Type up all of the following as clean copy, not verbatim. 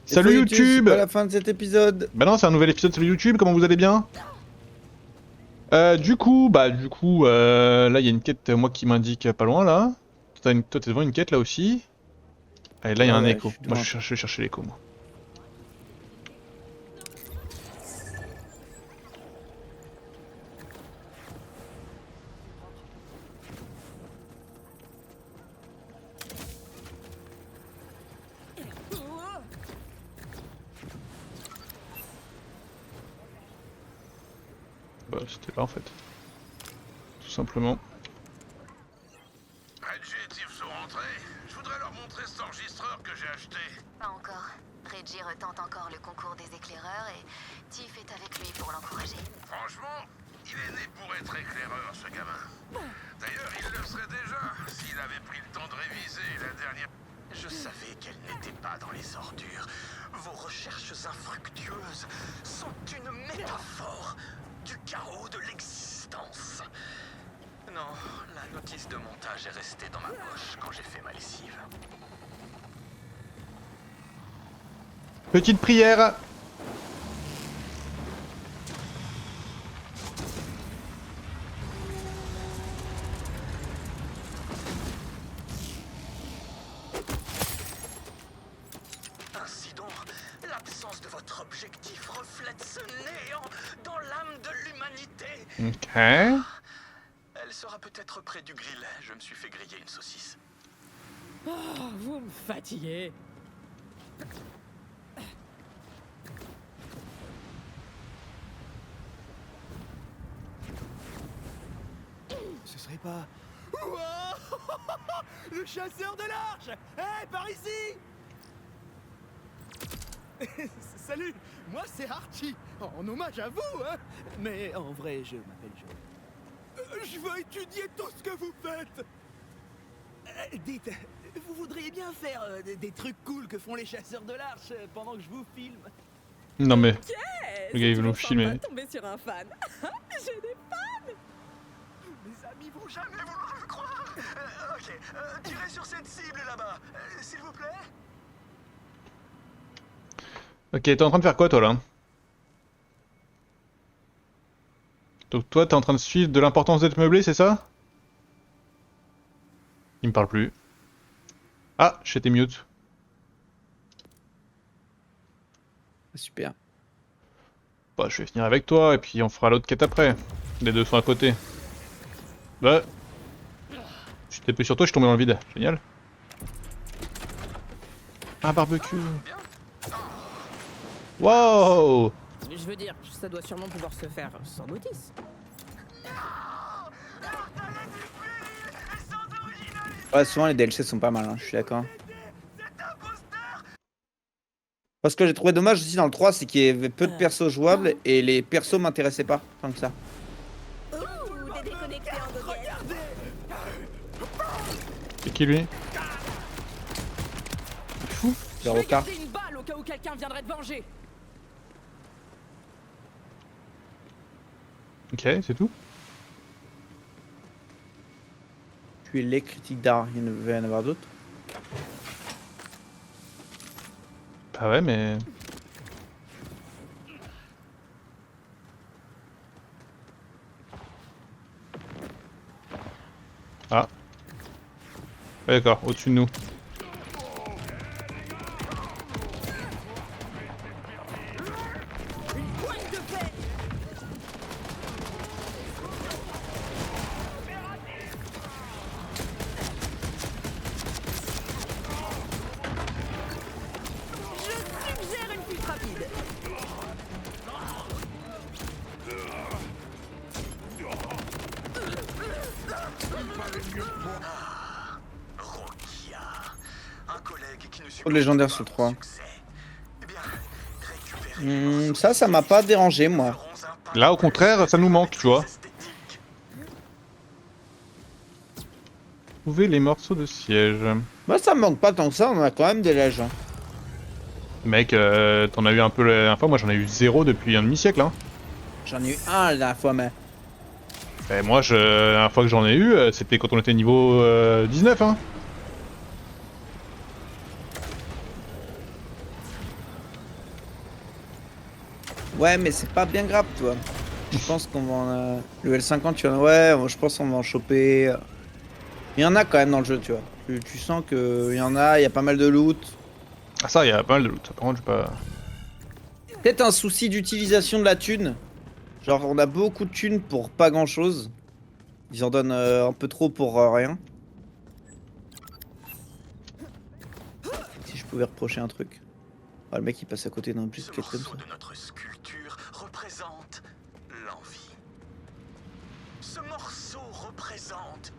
Salut YouTube! C'est pas la fin de cet épisode. Bah non, c'est un nouvel épisode sur YouTube, comment vous allez bien? Là il y a une quête, moi qui m'indique pas loin là. Toi t'es devant une quête là aussi. Et là il y a un Ouais, écho. Moi je vais chercher l'écho moi. Bah c'était là en fait. Tout simplement. Reggie et Tiff sont rentrés. Je voudrais leur montrer cet enregistreur que j'ai acheté. Pas encore. Reggie retente encore le concours des éclaireurs et Tiff est avec lui pour l'encourager. Franchement, il est né pour être éclaireur, ce gamin. D'ailleurs, il le serait déjà s'il avait pris le temps de réviser la dernière... Je savais qu'elle n'était pas dans les ordures. Vos recherches infructueuses sont une métaphore du chaos de l'existence. Non, la notice de montage est restée dans ma poche quand j'ai fait ma lessive. Petite prière! Ainsi donc, l'absence de votre objectif reflète ce néant dans l'âme de l'humanité. Ok. Elle sera peut-être près du grill. Je me suis fait griller une saucisse. Oh, vous me fatiguez. Ce serait pas... Wow. Le chasseur de l'arche. Hé, par ici. Salut, moi c'est Archie, en hommage à vous, hein. Mais en vrai, je m'appelle Joe. Je veux étudier tout ce que vous faites. Dites, vous voudriez bien faire des trucs cool que font les chasseurs de l'arche pendant que je vous filme? Non mais, Ok, le gars il veut nous c'est filmer. toujours sympa de tomber sur un fan. J'ai des fans. Mes amis vont Jamais vouloir le croire. Ok, tirez sur cette cible là-bas, s'il vous plaît. Ok, t'es en train de faire quoi toi là? Donc toi t'es en train de suivre de l'importance d'être meublé, c'est ça? Il me parle plus. Ah, j'étais mute. Super. Bah je vais finir avec toi et puis on fera l'autre quête après. Les deux sont à côté. Bah. J'étais plus sur toi, je suis tombé dans le vide. Génial. Un barbecue. Wow! Je veux dire, ça doit sûrement pouvoir se faire sans notice. Ouais, souvent les DLC sont pas mal, hein, je suis d'accord. Parce que j'ai trouvé dommage aussi dans le 3, c'est qu'il y avait peu de persos jouables et les persos m'intéressaient pas tant que ça. Ouh, des déconnectés en goguette. C'est qui lui? Fou, Je c'est vais Rocard. garder une balle au cas où quelqu'un viendrait te venger. Ok, c'est tout? Puis les critiques d'art, il va y en avoir d'autres. Bah ouais, mais... Ah. Ouais, d'accord, au-dessus de nous. Je suggère une fuite rapide. Rokia, un collègue qui ne Trop de légendaire sur le 3. succès. Eh bien, récupérez Ça m'a pas dérangé moi. Là, au contraire, ça nous manque, tu vois. esthétique. Trouvez les morceaux de siège. Moi ça me manque pas tant que ça, on a quand même des légendes. Mec, t'en as eu un peu la dernière fois, moi j'en ai eu 0 depuis un demi-siècle, hein. J'en ai eu un la dernière fois, mais... Et moi, la dernière fois que j'en ai eu, c'était quand on était niveau 19, hein. Ouais, mais c'est pas bien grave, toi. Je pense qu'on va en... level 50, tu vois. Ouais, je pense qu'on va en choper. Il y en a quand même dans le jeu, tu vois. Tu sens qu'il y en a, il y a pas mal de loot. Ah ça, il y a pas mal de loot. Par contre, j'ai pas... Peut-être un souci d'utilisation de la thune. Genre, on a beaucoup de thunes pour pas grand chose. Ils en donnent un peu trop pour rien. Si je pouvais reprocher un truc. Ah, le mec il passe à côté d'un Ce bus comme ça. morceau de notre sculpture représente l'envie. Ce morceau représente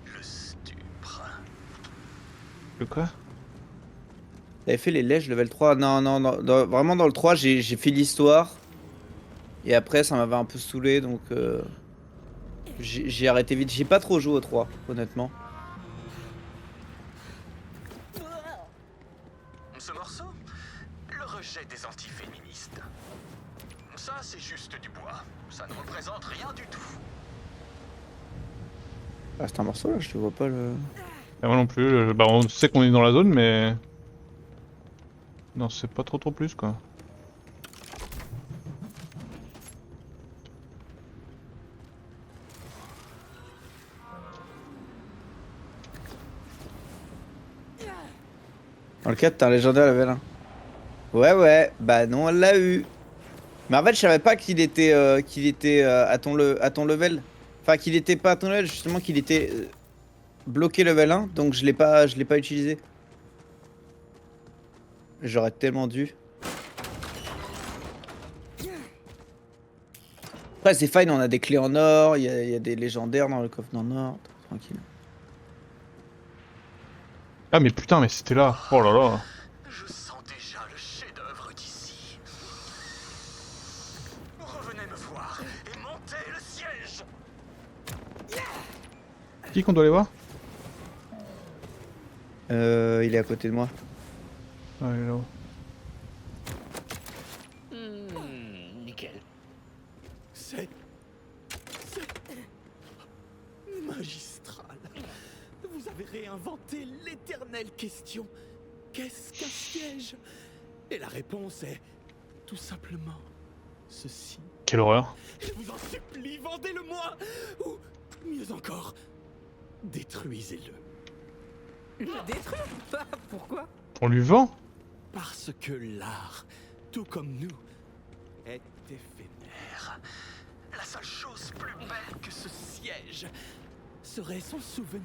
le stupre. Le quoi? T'avais fait les lèges level 3? Non, non, non. Vraiment dans le 3, j'ai fait l'histoire. Et après, ça m'avait un peu saoulé donc j'ai arrêté vite. J'ai pas trop joué au 3, honnêtement. Ce morceau, le rejet des antiféministes. Ça, c'est juste du bois. Ça ne représente rien du tout. Ah, c'est un morceau là, je te vois pas le. Ah, moi non plus. Bah, on sait qu'on est dans la zone, mais... Non, c'est pas trop plus, quoi. Dans le 4, t'as un légendaire level 1. Ouais, bah non, elle l'a eu. Mais en fait, je savais pas qu'il était, à ton level. Enfin, qu'il était pas à ton level, justement, qu'il était bloqué level 1, donc je l'ai pas utilisé. J'aurais tellement dû. Après, c'est fine, on a des clés en or, il y a des légendaires dans le coffre en or, tranquille. Ah mais putain, mais c'était là. Oh là là. Je sens déjà le chef-d'œuvre d'ici. Revenez me voir et montez le siège. Qui qu'on doit aller voir? Il est à côté de moi. Ah, il est là-haut. Nickel. C'est magistral. Vous avez réinventé l'éternelle question. Qu'est-ce qu'un siège? Et la réponse est tout simplement ceci. Quelle horreur. Je vous en supplie, vendez-le-moi. Ou mieux encore, détruisez-le. Le détruire? Pourquoi? On lui vend? Parce que l'art, tout comme nous, est éphémère. La seule chose plus belle que ce siège serait son souvenir.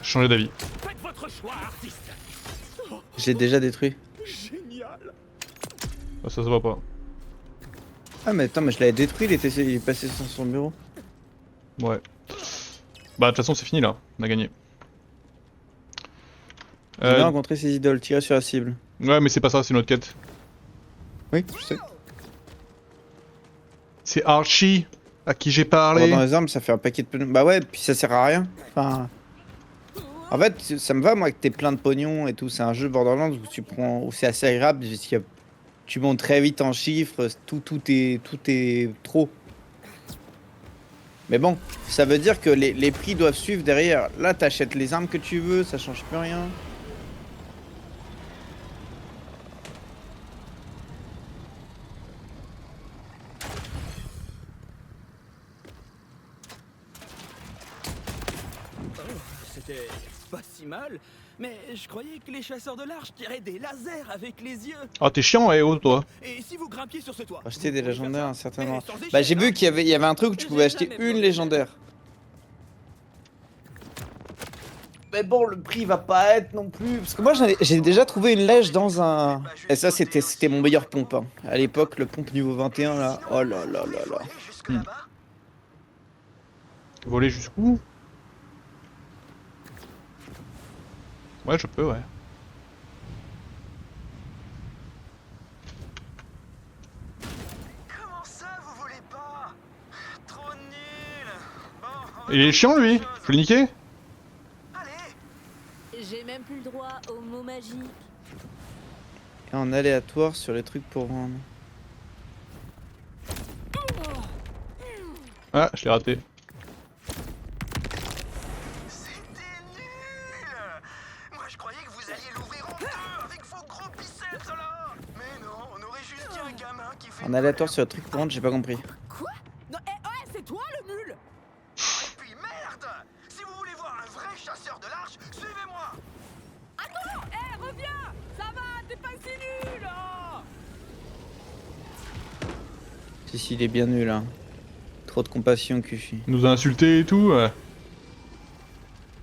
Changer d'avis. Faites votre choix, artiste. Oh, Je l'ai déjà détruit. génial. Ah, ça se voit pas. Ah, mais attends, mais je l'avais détruit, il est passé sur son bureau. Ouais. Bah, de toute façon, c'est fini là. On a gagné. J'ai bien rencontré ses idoles, tirer sur la cible. Ouais, mais c'est pas ça, c'est notre quête. Oui, je sais. C'est Archie à qui j'ai Avoir parlé. dans les armes, ça fait un paquet de pognon. Bah ouais, puis ça sert à rien. Enfin. En fait, ça me va, moi, que t'aies plein de pognon et tout. C'est un jeu Borderlands où où c'est assez agréable. Parce que tu montes très vite en chiffres, tout est trop. Mais bon, ça veut dire que les prix doivent suivre derrière. Là, t'achètes les armes que tu veux, ça change plus rien. C'était pas si mal, mais je croyais que les chasseurs de l'arche tiraient des lasers avec les yeux. Ah, t'es chiant, eh oh, toi. Et si vous grimpiez sur ce toit? Acheter des vous pourriez faire légendaires, ça. certainement. Mais sans échelle, Bah, j'ai vu hein. qu'il y avait un truc où tu pouvais J'ai acheter jamais une posé. légendaire. Mais bon, le prix va pas être non plus. Parce que moi, j'ai déjà trouvé une lège dans un. Et ça, c'était mon meilleur pompe. Hein. À l'époque, le pompe niveau 21, là. Oh là là là là. Jusque là-bas. Voler jusqu'où? Ouais, je peux, ouais. Comment ça, vous voulez pas? Trop nul. Bon, on va Il est chiant, lui. faire autre chose. Je l'ai niqué. Allez. J'ai même plus le droit aux mots magiques. Et en aléatoire sur les trucs pour vendre. Ah, je l'ai raté. C'était nul. Moi, je croyais que vous alliez l'ouvrir en deux avec vos gros biceps là. Mais non, on aurait juste un gamin qui fait En aléatoire sur le truc pour rentrer, j'ai pas compris. Quoi? Non, ouais, c'est toi le nul! Et puis merde! Si vous voulez voir un vrai chasseur de l'arche, suivez-moi! Attends! Reviens! Ça va, t'es pas si nul! Oh. Si, il est bien nul, hein. Trop de compassion, Kushi. Il nous a insulté et tout.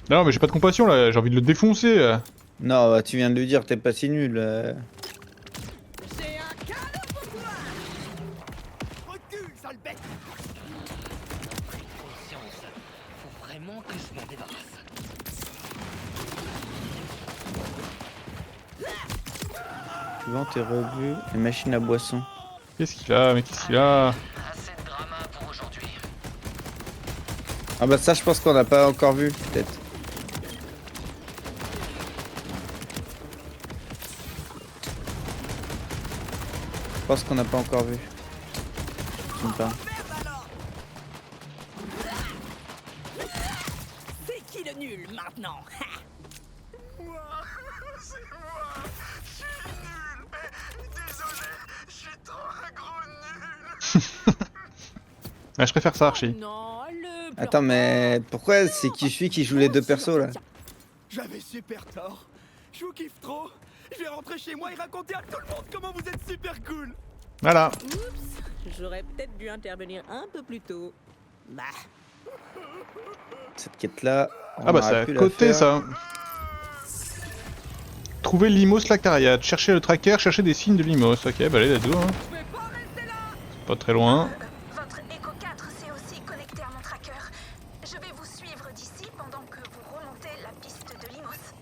Non, mais j'ai pas de compassion là, j'ai envie de le défoncer. Non, bah, tu viens de lui dire, t'es pas si nul. J'ai un cadeau pour toi! Recule, sale bête. Conscience. Faut vraiment que je m'en débarrasse. Souvent, t'es revu. Les machines à boisson. Qu'est-ce qu'il a? Mais qu'est-ce qu'il a? Assez de drama pour aujourd'hui. Ah bah ça, je pense qu'on n'a pas encore vu, peut-être. Je pense qu'on n'a pas encore vu. Je sais pas. C'est qui le nul maintenant? Moi, c'est moi! Je suis nul! Désolé, je suis trop un gros nul! Ah, je préfère ça, Archie. Non, le. Attends, mais pourquoi c'est Kishi qui joue les deux persos là? J'avais super tort. Je vous kiffe trop. Je vais rentrer chez moi et raconter à tout le monde comment vous êtes super cool. Voilà. Oups, j'aurais peut-être dû intervenir un peu plus tôt. Bah, Cette quête là. Ah bah c'est à côté ça. Trouver Limos Lacariat, chercher le tracker, chercher des signes de Limos. Ok, bah allez, let's go. Hein. je vais pas rester là! Pas très loin. Votre Echo 4 s'est aussi connecté à mon tracker. Je vais vous suivre d'ici pendant que vous remontez la piste de Limos.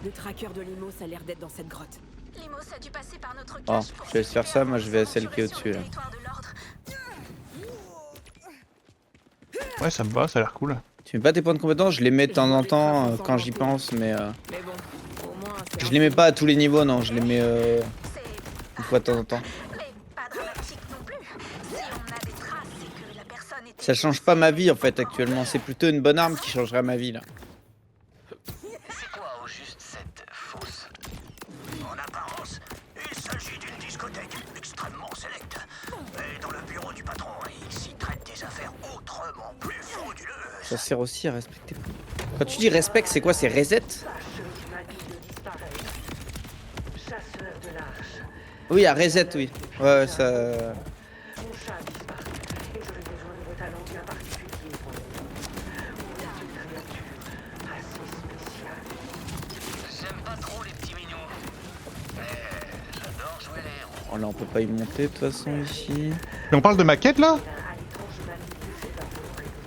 Le tracker de Limos a l'air d'être dans cette grotte. Limos a dû passer par notre Oh, cache pour je vais laisse faire ça, moi je vais à celle qui est sur au-dessus le là. territoire de l'ordre. Ouais, ça me va, ça a l'air cool. Tu mets pas tes points de compétence, je les mets de temps en temps quand j'y pense, mais Mais bon, au moins. c'est je un les mets peu- pas à tous les niveaux, non, je les mets C'est une fois de temps en temps. mais pas dramatique non plus. Si on a des traces, c'est que la personne était... Ça change pas ma vie en fait actuellement, c'est plutôt une bonne arme qui changerait ma vie là. C'est quoi au juste cette fosse? En apparence, il s'agit d'une discothèque extrêmement sélecte. Et dans le bureau du patron, il s'y traite des affaires autrement plus frauduleuses. Ça sert aussi à respecter. Quand tu dis respect, c'est quoi? C'est reset? Oui, à reset, oui. Ouais, ça. J'aime pas trop les petits mignons. Mais j'adore jouer les héros. Oh là, on peut pas y monter de toute façon ici. Mais on parle de maquette là?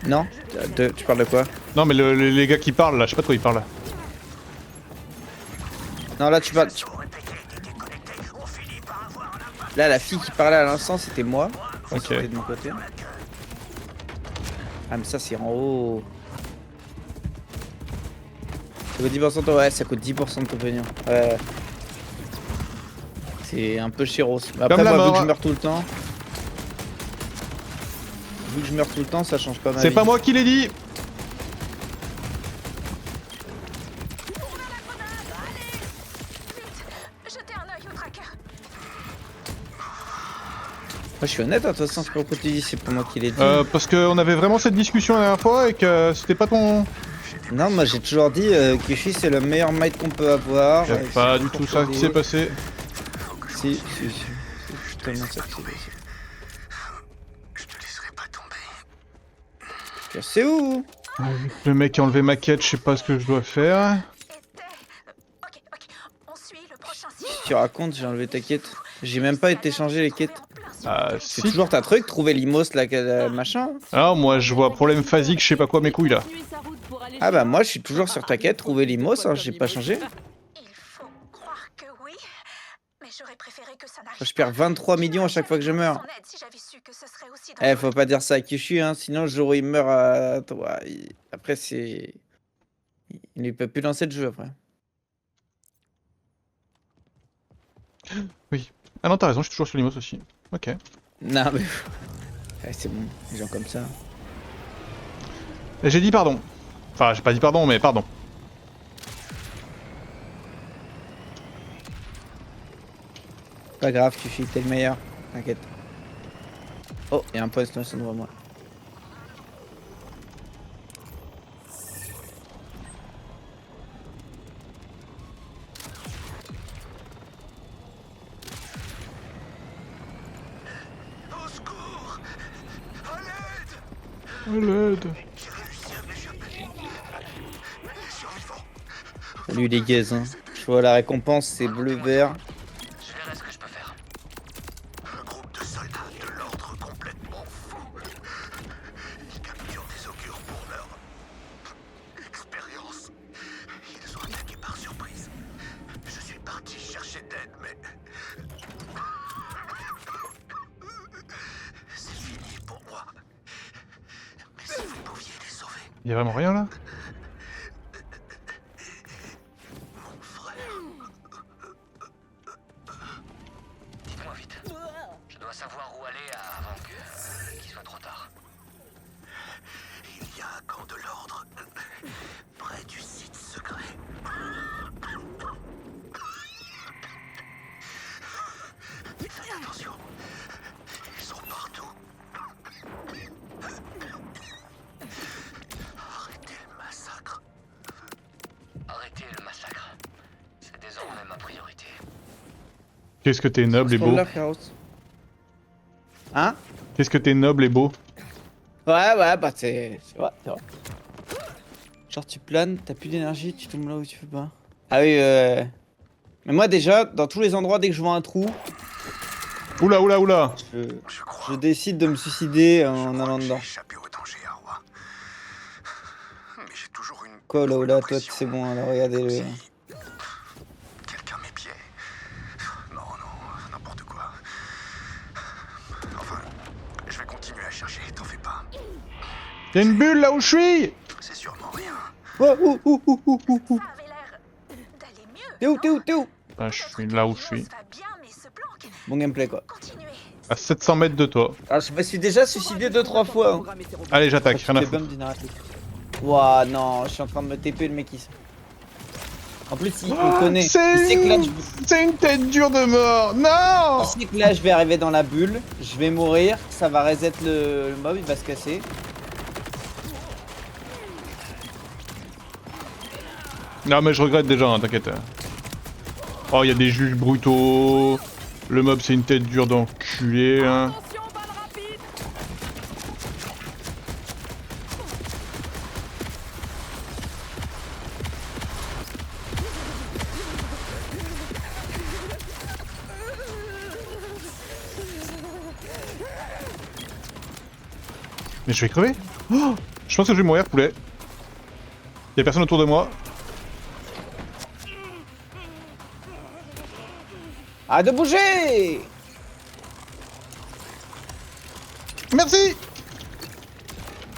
Non? Tu parles de quoi? Non, mais les gars qui parlent là, je sais pas de quoi ils parlent là. Non, là tu parles. Sous répété et déconnecté, on finit par avoir un impact. Là, la fille qui parlait à l'instant, c'était moi. Enfin, Ok. c'était de mon côté. Ah, mais ça, c'est en haut. Ça coûte 10% de... Ouais, ça coûte 10% de ton pognon. Ouais. C'est un peu chéros. Mais après, Comme la moi, vu mort. que je meurs tout le temps... Vu que je meurs tout le temps, ça change pas ma vie. C'est pas moi qui l'ai dit. Jetez un œil au tracker. Moi, je suis honnête, hein, de toute façon, je sais pas pourquoi tu dis c'est pas moi qui l'ai dit. Parce qu'on avait vraiment cette discussion la dernière fois et que c'était pas ton... Non, moi j'ai toujours dit Kishi c'est le meilleur maître qu'on peut avoir. Y a Et pas c'est du pour tout ça qui des- s'est passé. Si. C'est tellement ça qui s'est passé. Je te laisserai pas tomber. C'est où? Le mec a enlevé ma quête, je sais pas ce que je dois faire. Était... Ok, on suit le prochain site. Si tu racontes, j'ai enlevé ta quête. J'ai même pas été changer les quêtes. Ah, C'est si. toujours ta truc, trouver l'Imos là, machin. Ah, moi je vois problème phasique, je sais pas quoi mes couilles là. Ah bah moi je suis toujours sur ta quête, trouver l'Imos, hein, j'ai pas changé. Il faut croire que oui, mais j'aurais préféré que ça n'arrive Je perds 23 millions à chaque fois que je meurs. Son aide si j'avais su que ce serait aussi Eh, faut pas dire ça à Kishi, hein, sinon le jour où il meurt à toi, après c'est... Il ne peut plus lancer le jeu après. Ah non, t'as raison, je suis toujours sur Limos aussi. Ok. Non mais... Ouais, c'est bon, les gens comme ça. Et j'ai dit pardon. Enfin, j'ai pas dit pardon, mais pardon. Pas grave, tu files, t'es le meilleur. T'inquiète. Oh, il y a un point explosion devant moi. Au secours! À l'aide! À l'aide. J'ai réussi à m'échapper. Les survivants. Salut les gaz, hein. Je vois la récompense, c'est bleu-vert. Je verrai ce que je peux faire. Un groupe de soldats de l'ordre complètement fou. Ils capturent des augures pour leur expérience. Ils ont attaqué par surprise. Je suis parti chercher d'aide, mais... C'est fini pour moi. Mais si vous pouviez les sauver, Y'a vraiment rien là? mon frère... Dites-moi vite. Je dois savoir où aller avant qu'il soit trop tard. Il y a un camp de l'ordre près du site secret. Faites attention. Ils sont partout. Arrêtez le massacre. Arrêtez le massacre. C'est désormais ma priorité. Qu'est-ce que t'es noble et beau. Là, Chaos. Hein? Qu'est-ce que t'es noble et beau. Ouais, bah c'est vrai, c'est vrai. Genre tu planes, t'as plus d'énergie, tu tombes là où tu veux pas. Ah oui, mais moi déjà, dans tous les endroits, dès que je vois un trou, Oula, oula, oula. je décide de me suicider en allant dedans. J'ai échappé au danger, Arwa. Mais j'ai toujours une... Quoi, là, là, toi, c'est bon, alors regardez-le. Quelqu'un m'épiait. Non, n'importe quoi. Enfin, je vais continuer à chercher, t'en fais pas. Y'a une bulle là où je suis. C'est sûrement rien. Oh, Ça avait l'air d'aller mieux. T'es où Ah, je suis là où je suis. Va bien, mais se planque. Bon gameplay quoi. Continuez. À 700 mètres de toi. Alors je me suis déjà suicidé 2-3 fois. Hein. Allez, j'attaque, rien à Les foutre. bombes du narratif. Ouah non, je suis en train de me TP le mec ici. En plus il me connaît. Il sait que là, C'est une tête dure de mort. Non. il sait que là je vais arriver dans la bulle, je vais mourir, ça va reset le mob, il va se casser. Non mais je regrette déjà, hein, t'inquiète. Oh, il y a des juges brutaux. Le mob c'est une tête dure d'enculé. Hein. Attention, balle rapide. Mais je vais crever. Oh, je pense que je vais mourir, poulet. Y'a personne autour de moi. Ah de bouger! Merci.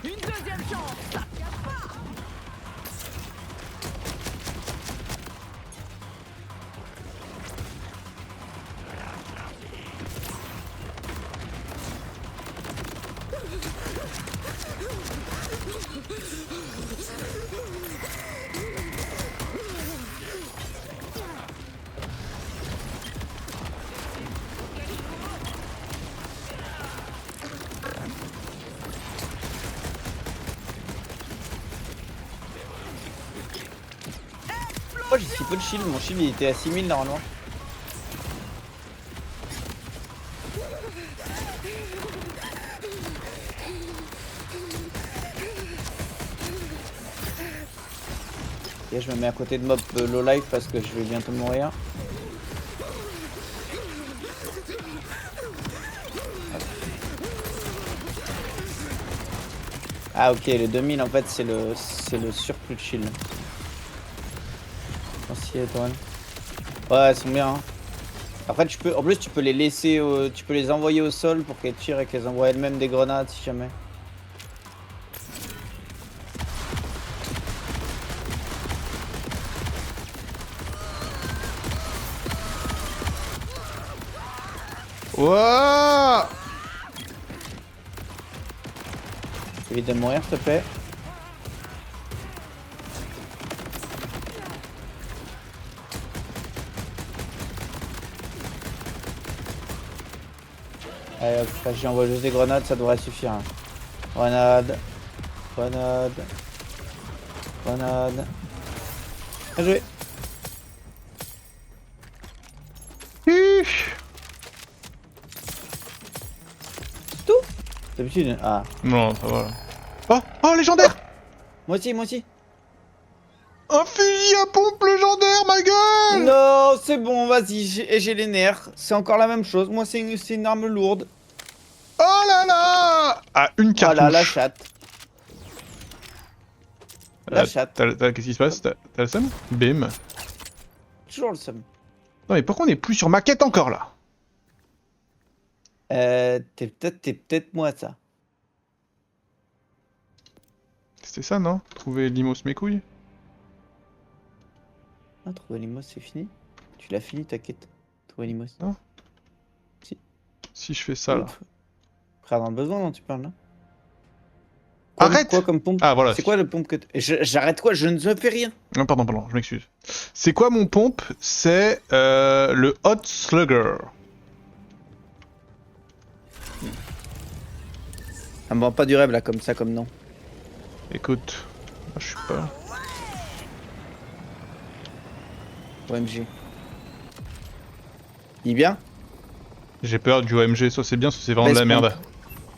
Une deuxième chance. Ça tient pas. Pourquoi j'ai si peu de shield? Mon shield il était à 6000 normalement. Et je me mets à côté de mob low life parce que je vais bientôt mourir. Ah ok, le 2000 en fait c'est le surplus de shield. Merci étoile. Ouais, elles sont bien. Hein. Après tu peux, en plus tu peux les laisser, tu peux les envoyer au sol pour qu'elles tirent et qu'elles envoient elles-mêmes des grenades si jamais. Wouah. Évite de mourir s'il te plaît. Allez hop, là, j'envoie juste des grenades, ça devrait suffire. Hein. Grenade. Grenade. Grenade. Bien joué. C'est tout. D'habitude. Ah. Non, ça va là. Oh, oh, légendaire! Moi aussi, moi aussi. Un fusil à pompe légendaire, ma gueule! Non, c'est bon, vas-y, j'ai les nerfs. C'est encore la même chose. Moi, c'est une arme lourde. Oh là là! Ah, une cartouche. Voilà, la chatte. La chatte. Qu'est-ce qui se passe? T'as le seum? Bim. Toujours le seum. Non mais pourquoi on est plus sur maquette encore là? T'es peut-être moi, ça. C'était ça, non? Trouver Limos mes couilles? Ah, trouver Limos, c'est fini. Tu l'as fini, t'inquiète. Trouver Limos. Non. Si. Si je fais ça là. Frère dans le besoin, non, tu parles là? Arrête! Quoi comme pompe? Ah voilà. C'est quoi le pompe que j'arrête quoi? Je ne fais rien. Non, pardon, je m'excuse. C'est quoi mon pompe? C'est le Hot Slugger. Ça me vend pas du rêve là, comme ça, comme non. Écoute, je suis pas... OMG. Il est bien? J'ai peur du OMG, soit c'est bien, soit c'est vraiment de la Baisse merde. pompe.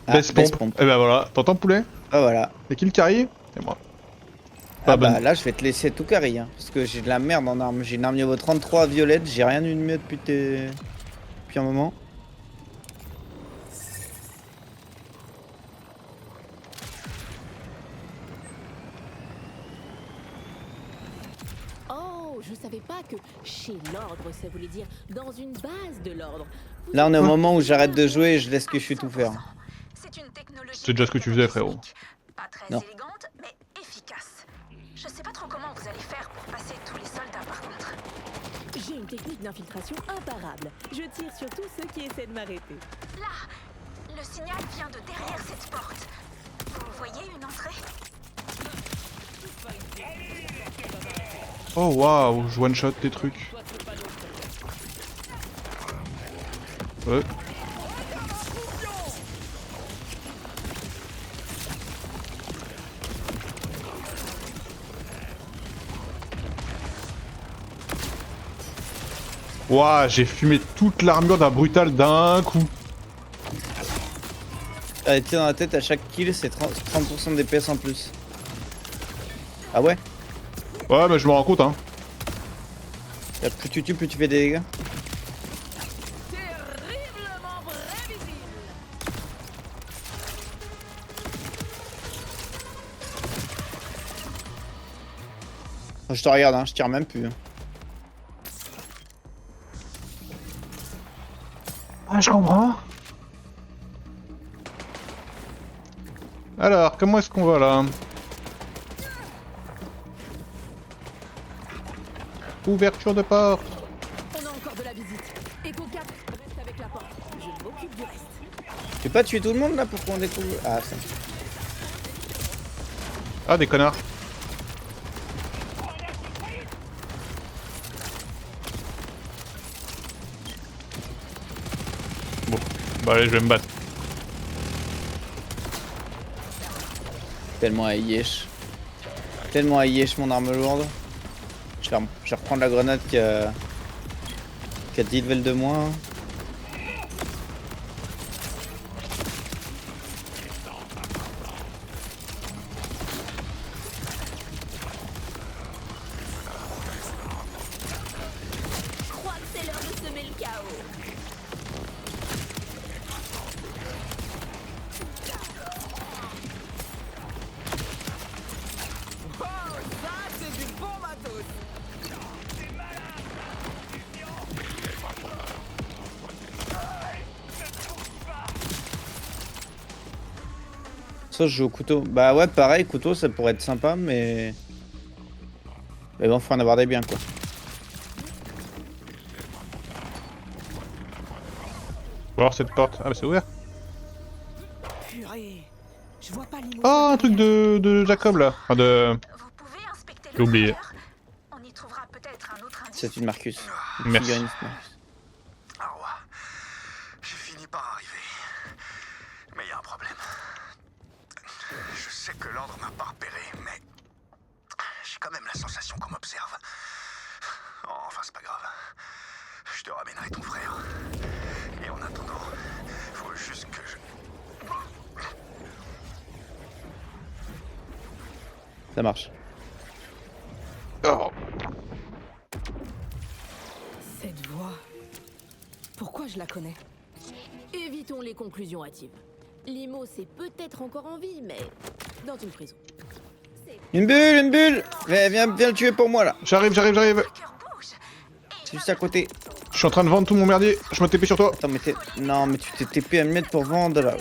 Ah, Baisse baisse pompe. pompe. Et bah voilà, t'entends poulet? Ah voilà. C'est qui le carry? C'est moi. Ah Pas bonne. bah là je vais te laisser tout carré hein, parce que j'ai de la merde en arme. J'ai une arme niveau 33 violette, j'ai rien eu de mieux depuis un moment. Oh, je savais pas que chez l'ordre, ça voulait dire dans une base de l'ordre. Là on est au moment où j'arrête de jouer et je laisse que je suis tout faire. C'est une technologie. C'est déjà ce que tu faisais, frérot. Pas très Non. élégante, mais efficace. Je sais pas trop comment vous allez faire pour passer tous les soldats par contre. J'ai une technique d'infiltration imparable. Je tire sur tous ceux qui essaient de m'arrêter. Là, le signal vient de derrière cette porte. Vous voyez une entrée? Oh waouh, je one shot des trucs. Ouais. Waouh, j'ai fumé toute l'armure d'un brutal d'un coup. Allez, tire dans la tête à chaque kill, c'est 30% de DPS en plus. Ah ouais? Ouais, mais je me rends compte, hein. Plus tu tues, plus tu fais des dégâts. Terriblement prévisible. Je te regarde, hein, je tire même plus. Hein. Ah, je comprends. Alors, comment est-ce qu'on va là? Ouverture de porte. On a encore de la visite. Echo 4, reste avec la porte. Je m'occupe du reste. Tu peux pas tuer tout le monde là pour qu'on découvre. Ah, ça. Ah, des connards. Bon, bah allez, je vais me battre. Tellement à Yesh. Tellement à Yesh mon arme lourde. Je vais reprendre la grenade qui a 10 levels de moins. Je crois que c'est l'heure de semer le chaos. Oh, ça, c'est du bon matos. Ça, je joue au couteau. Bah ouais, pareil, couteau, ça pourrait être sympa, mais... Mais bon, faut en avoir des biens, quoi. Faut voir cette porte. Ah, bah c'est ouvert. Purée. Je vois pas l'image. Oh, un truc de Jacob là. Enfin, de. Vous pouvez inspecter J'ai oublié. l'intérieur. On y trouvera peut-être un autre indice. C'est une Marcus. Merci. Figurine, Marcus. Ah ouais. J'ai fini par arriver. que l'ordre m'a pas repéré, mais j'ai quand même la sensation qu'on m'observe. Enfin, c'est pas grave. Je te ramènerai ton frère. Et en attendant, faut juste que je... Ça marche. Oh. Cette voix. Pourquoi je la connais? Évitons les conclusions hâtives. Limos est peut-être encore en vie, mais dans une prison. Une bulle, une bulle. Viens le tuer pour moi là. J'arrive. Tracker bouge. C'est juste à côté. Je suis en train de vendre tout mon merdier. Je me TP sur toi. Attends, mais t'es... Non, mais tu t'es TP à 1 mètre pour vendre là.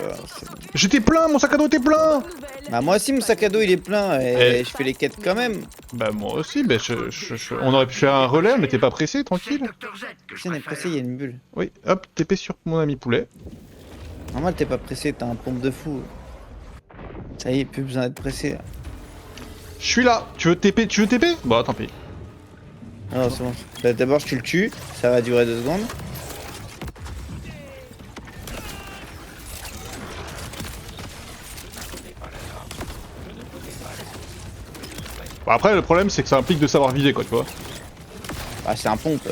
J'étais plein, mon sac à dos était plein. Bah moi aussi mon sac à dos il est plein et Eh. je fais les quêtes quand même. Bah moi aussi, bah on aurait pu faire un relais, mais t'es pas pressé, tranquille. Si on est pressé, il y a une bulle. Oui, hop, TP sur mon ami poulet. Normal t'es pas pressé, t'as un pompe de fou. Ça y est, plus besoin d'être pressé. Je suis là. Tu veux TP? Bah tant pis. Non, c'est bon. Bah, d'abord je te le tue, ça va durer 2 secondes. Bon, après, le problème, c'est que ça implique de savoir vider, quoi, tu vois. Bah c'est un pompe.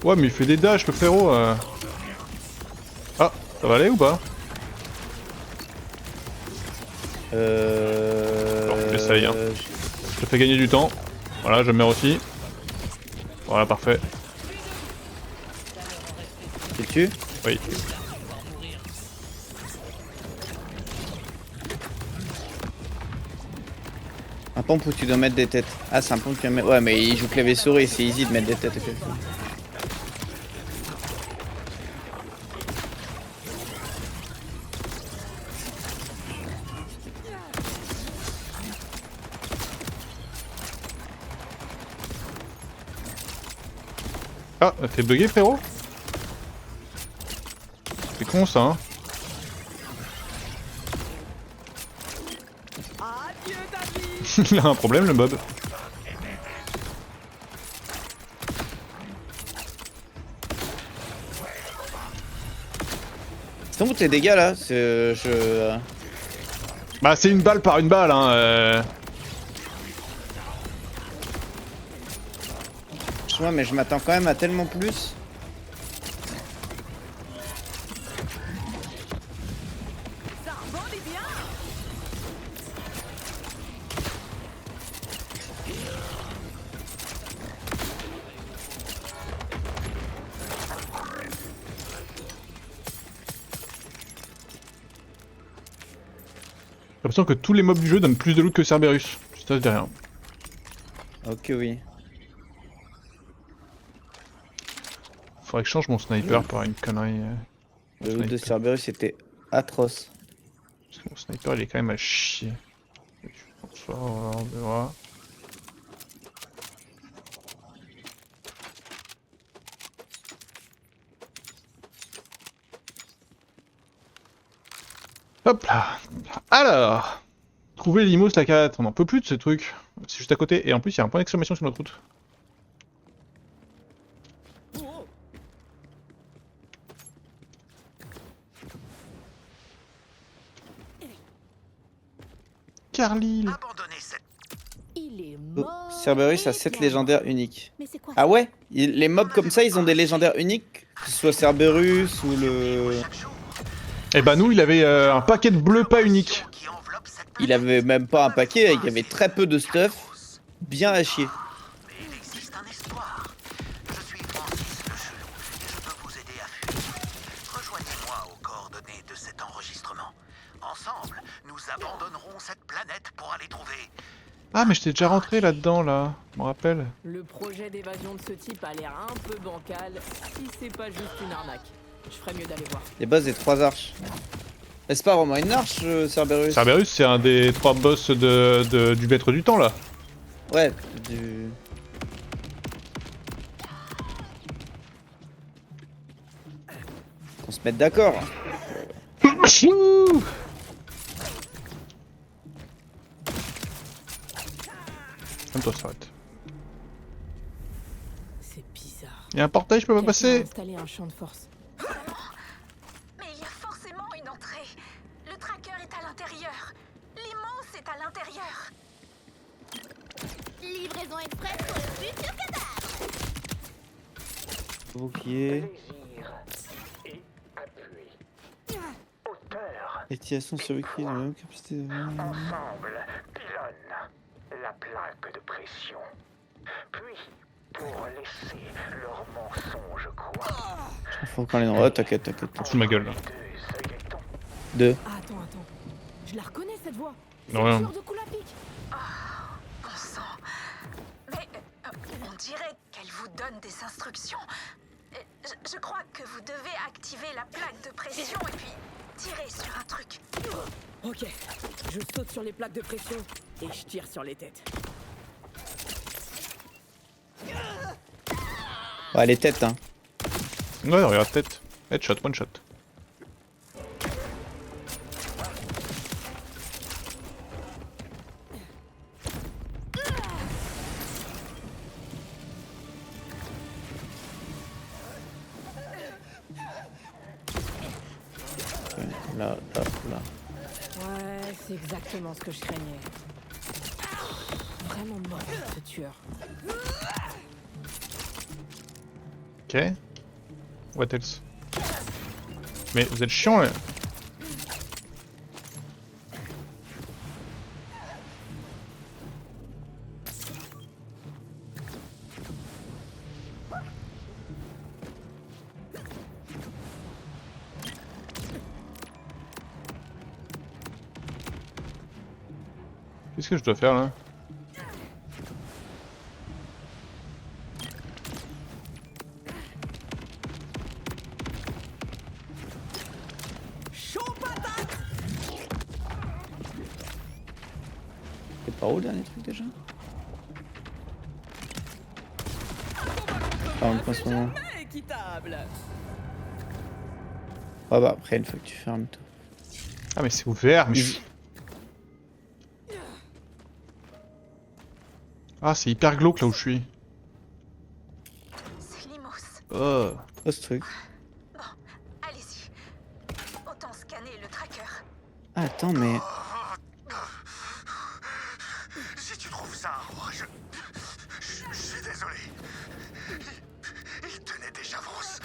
Ouais, mais il fait des dashs, le frérot. Ah, ça va aller ou pas? Bon, j'essaye, hein. Je te fais gagner du temps. Voilà, je me mets aussi. Voilà, parfait. Tu le tues? Oui. Un pompe où tu dois mettre des têtes. Ah c'est un pompe qui va mettre... Ouais mais il joue clavier souris, c'est easy de mettre des têtes. Ok. Ah, t'es bugué, frérot? C'est con, ça, hein. Adieu, David. Il a un problème, le mob. C'est où tes dégâts là? Bah, c'est une balle par une balle, hein. Ouais mais je m'attends quand même à tellement plus. Ça rebondit bien. J'ai l'impression que tous les mobs du jeu donnent plus de loot que Cerberus. Ça, je dis rien. Ok oui. Faudrait que je change mon sniper par une connerie. Le loot de Cerberus était atroce. Parce que mon sniper, il est quand même à chier. Ça, on verra. Hop là. Alors, trouver Limos la 4, on n'en peut plus de ce truc. C'est juste à côté, et en plus il y a un point d'exclamation sur notre route. Carlyle. Abandonnez cette... Il est Oh, mort. Cerberus a et 7 bien légendaires mort. uniques. Mais c'est quoi Ah ouais? Les mobs comme ça ils ont des légendaires uniques? Que ce soit Cerberus ou le... Et bah nous il avait un paquet de bleus pas unique. qui enveloppe cette Il avait même pas un paquet, il y avait très peu de stuff. Bien à chier. Mais il existe un espoir. Je suis Francis le Chelou et je peux vous aider à fuir. Rejoignez-moi aux coordonnées de cet enregistrement. Ensemble, nous abandonnerons cette planète pour aller trouver... Ah mais j'étais déjà rentré là-dedans là, je me rappelle. Le projet d'évasion de ce type a l'air un peu bancal, si c'est pas juste une arnaque. Je ferais mieux d'aller voir. Les boss des 3 arches. Mais c'est pas vraiment une arche, Cerberus? Cerberus c'est un des 3 boss du maître du temps là. Ouais, du... Qu'on se mette d'accord. Calme-toi, s'arrête. C'est bizarre. Y'a un portail, je peux pas Quelqu'un a passer. installé un champ de force. est à l'intérieur. Livraison express pour le futur cadavre. Bouclier. Plaisir et appui. Hauteur. Activation sur le cul dans la même capacité de... Ensemble, pilonne la plaque de pression. Puis, pour laisser leur mensonge croire, Faut qu'on les envoie. T'inquiète, t'inquiète. Sous ma gueule là. deux œilletons. 2. Attends. Je la reconnais cette voix. C'est Non, le rien. tueur de Kulapik. Bon sang. Mais on dirait qu'elle vous donne des instructions. Je crois que vous devez activer la plaque de pression et puis tirer sur un truc. Ok, je saute sur les plaques de pression et je tire sur les têtes. Ouais, les têtes, hein. Ouais, regarde tête. Headshot, one shot. Là. Ouais, c'est exactement ce que je craignais. Vraiment mort, ce tueur. Ok. What else? Mais vous êtes chiant là. Qu'est-ce que je dois faire là? Chaud patate. C'est pas où le dernier truc déjà? Ah, en ce moment. Jamais équitable. Ouais, bah après, une fois que tu fermes tout. Ah mais c'est ouvert, mais je... Ah c'est hyper glauque là où je suis. C'est Limos. Oh. Oh, ce truc. Bon, allez-y. Autant scanner le tracker. Ah, attends, mais. Si tu trouves ça, Arroy, je suis désolé. Il tenait déjà Vross.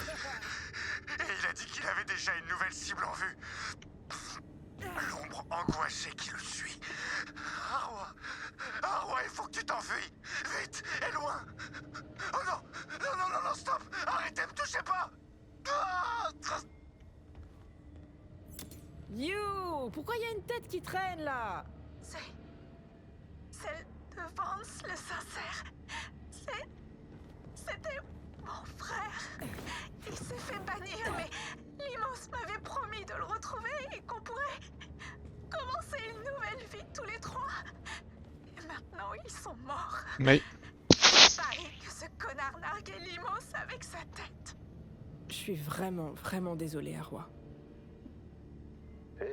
Et il a dit qu'il avait déjà une nouvelle cible en vue. L'ombre angoissée qui le suit. Arroy, il faut que tu t'enfuis. Vite et loin. Oh non, non, stop. Arrêtez, me touchez pas. Ah. You, pourquoi il y a une tête qui traîne là? C'est celle de Vance le sincère. C'était mon frère. Il s'est fait bannir, mais Limos m'avait promis de le retrouver et qu'on pourrait commencer une nouvelle vie tous les trois. Et maintenant, ils sont morts. Mais... Il paraît que ce connard narguait Limos avec sa tête. Je suis vraiment désolée, Arwa.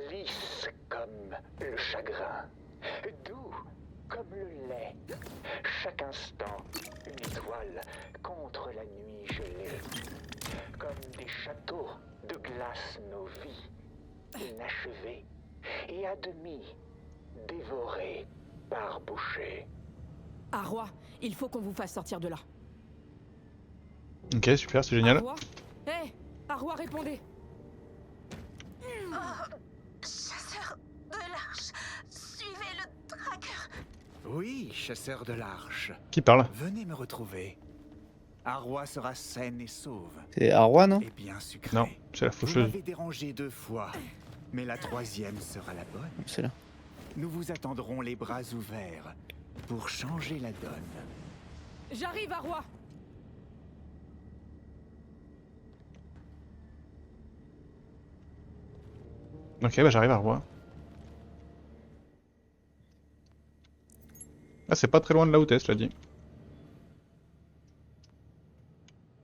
lisse comme le chagrin, doux comme le lait. Chaque instant, une étoile contre la nuit gelée. Comme des châteaux de glace nos vies, inachevées et à demi dévorées par bouchées. Arwa, il faut qu'on vous fasse sortir de là. Ok, super, c'est génial. Arwa? Hé, Arwa, répondez. Chasseur de l'arche, suivez le tracker. Oui, chasseur de l'arche. Qui parle? Venez me retrouver. Arwa sera saine et sauve. C'est Arwa, non? Et bien sucrée. Non, c'est la Vous faucheuse. m'avez dérangé 2 fois, mais la 3e sera la bonne. C'est là. Nous vous attendrons les bras ouverts pour changer la donne. J'arrive, Arwa. Ok, bah j'arrive à revoir. Ah, c'est pas très loin de là où t'es, cela dit.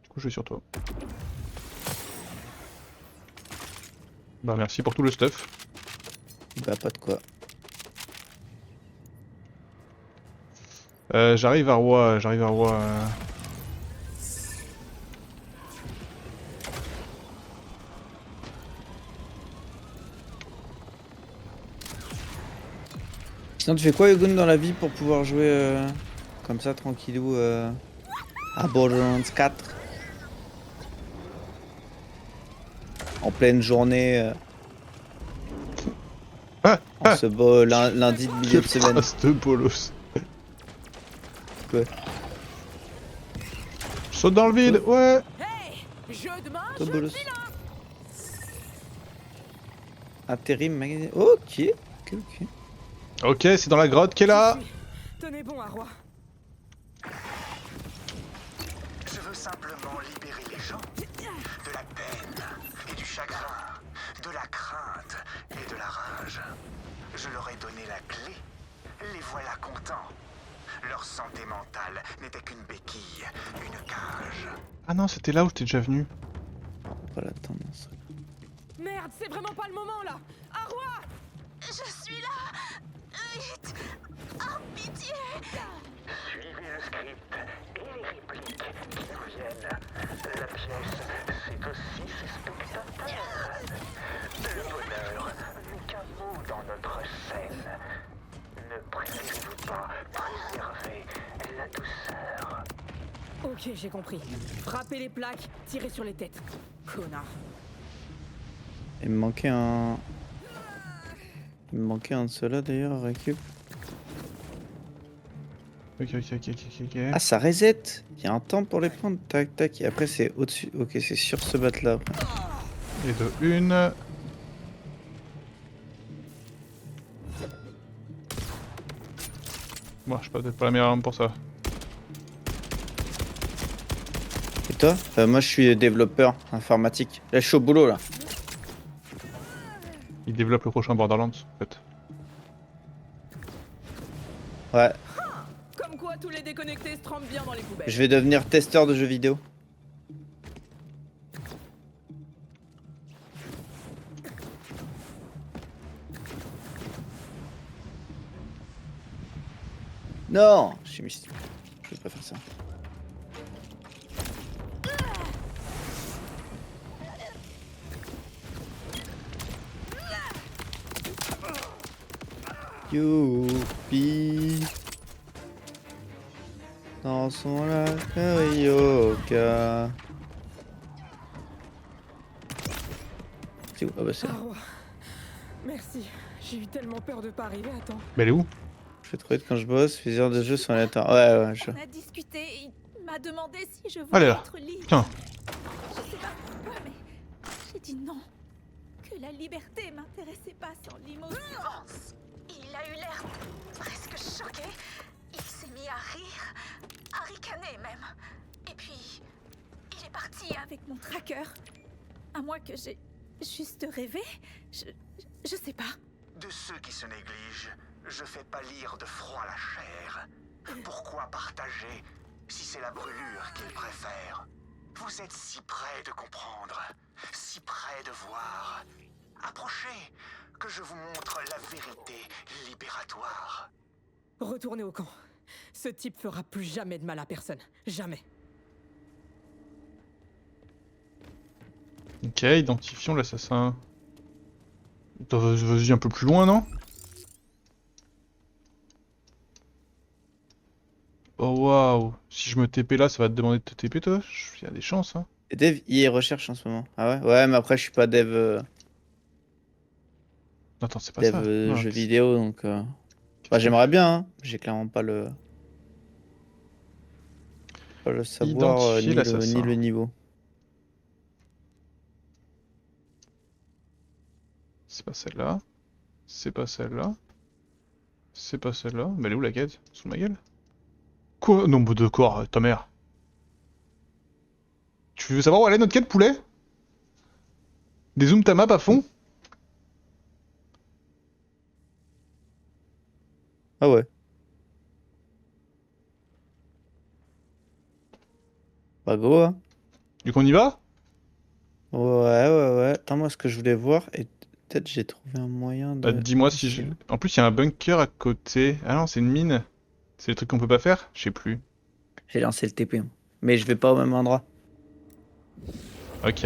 Du coup, je vais sur toi. Bah, merci pour tout le stuff. Bah, pas de quoi. J'arrive à Roi, Sinon, tu fais quoi, Yogun, dans la vie pour pouvoir jouer comme ça, tranquillou, à Borderlands 4 en pleine journée, en ce beau lundi de milieu de semaine. Phrase de bolos. Quoi? Saute dans le vide, ouais. Hey, jeu de main, Toi, jeu bolos. de vilain. Intérim magazine. Ok, ok, ok. Ok, c'est dans la grotte qui est là. Tenez bon, Arroi. Je veux simplement libérer les gens de la peine et du chagrin, de la crainte et de la rage. Je leur ai donné la clé. Les voilà contents. Leur santé mentale n'était qu'une béquille, une cage. Ah non, c'était là où t'es déjà venu. Pas la tendance. Merde, c'est vraiment pas le moment là. Arroi. Je suis là. Vite. Oh, pitié. Suivez le script et les répliques qui nous viennent. La pièce, c'est aussi ses spectateurs. Le bonheur n'est qu'un mot dans notre scène. Ne préférez-vous pas préserver la douceur? Ok, j'ai compris. Frappez les plaques, tirez sur les têtes. Connard. Il me manquait un. Il me manquait un de ceux-là d'ailleurs à récup. Ok. Ah, ça reset. Il y a un temps pour les prendre. Tac, tac. Et après, c'est au-dessus. Ok, c'est sur ce bat-là. Et de une. Moi, je suis peut-être pas la meilleure arme pour ça. Et toi? Moi, je suis développeur informatique. Là, je suis au boulot là. Il développe le prochain Borderlands, en fait. Ouais. Comme quoi, tous les déconnectés se trempent bien dans les poubelles. Je vais devenir testeur de jeux vidéo. Non, je suis mystique. Je vais pas faire ça. Youpi. Dans son lac Ryoka. C'est où? Ah bah c'est là. Arroi. Merci. J'ai eu tellement peur de pas arriver à temps. Mais elle est où? Je fais trop vite quand je bosse. Fais heures de jeu sur les temps. Ouais, je... On a discuté. Il m'a demandé si je Elle est voulais là. être libre. Tiens. Je sais pas pourquoi, mais j'ai dit non. Que la liberté m'intéressait pas sans l'immonence. Il a eu l'air presque choqué. Il s'est mis à rire, à ricaner même. Et puis, il est parti avec mon tracker. À moins que j'ai juste rêvé. Je sais pas. De ceux qui se négligent, je fais pâlir de froid la chair. Pourquoi partager si c'est la brûlure qu'ils préfèrent? Vous êtes si près de comprendre, si près de voir. Approchez, que je vous montre la vérité libératoire. Retournez au camp. Ce type fera plus jamais de mal à personne. Jamais. Ok, identifions l'assassin. Vas-y un peu plus loin, non? Oh waouh! Si je me TP là, ça va te demander de te TP toi? Il y a des chances, hein. Et dev IA recherche en ce moment. Ah ouais? Ouais, mais après, je suis pas dev, Attends, c'est pas dev ça. Non, jeu qu'est-ce- vidéo, donc... Bah, j'aimerais bien, hein. J'ai clairement pas le... Pas le savoir, Identifier ni l'assassin. le niveau. C'est pas celle-là. C'est pas celle-là. C'est pas celle-là. Mais elle est où la quête? Sous ma gueule? Quoi? Non, de quoi? Ta mère. Tu veux savoir où elle est notre quête, poulet? Dézoome ta map à fond? Ah ouais. Bah go, hein. Du coup, on y va? Ouais. Attends, moi, ce que je voulais voir, et peut-être j'ai trouvé un moyen de... Dis-moi si je... En plus, il y a un bunker à côté. Ah non, c'est une mine. C'est le truc qu'on peut pas faire? Je sais plus. J'ai lancé le TP, moi. Mais je vais pas au même endroit. Ok.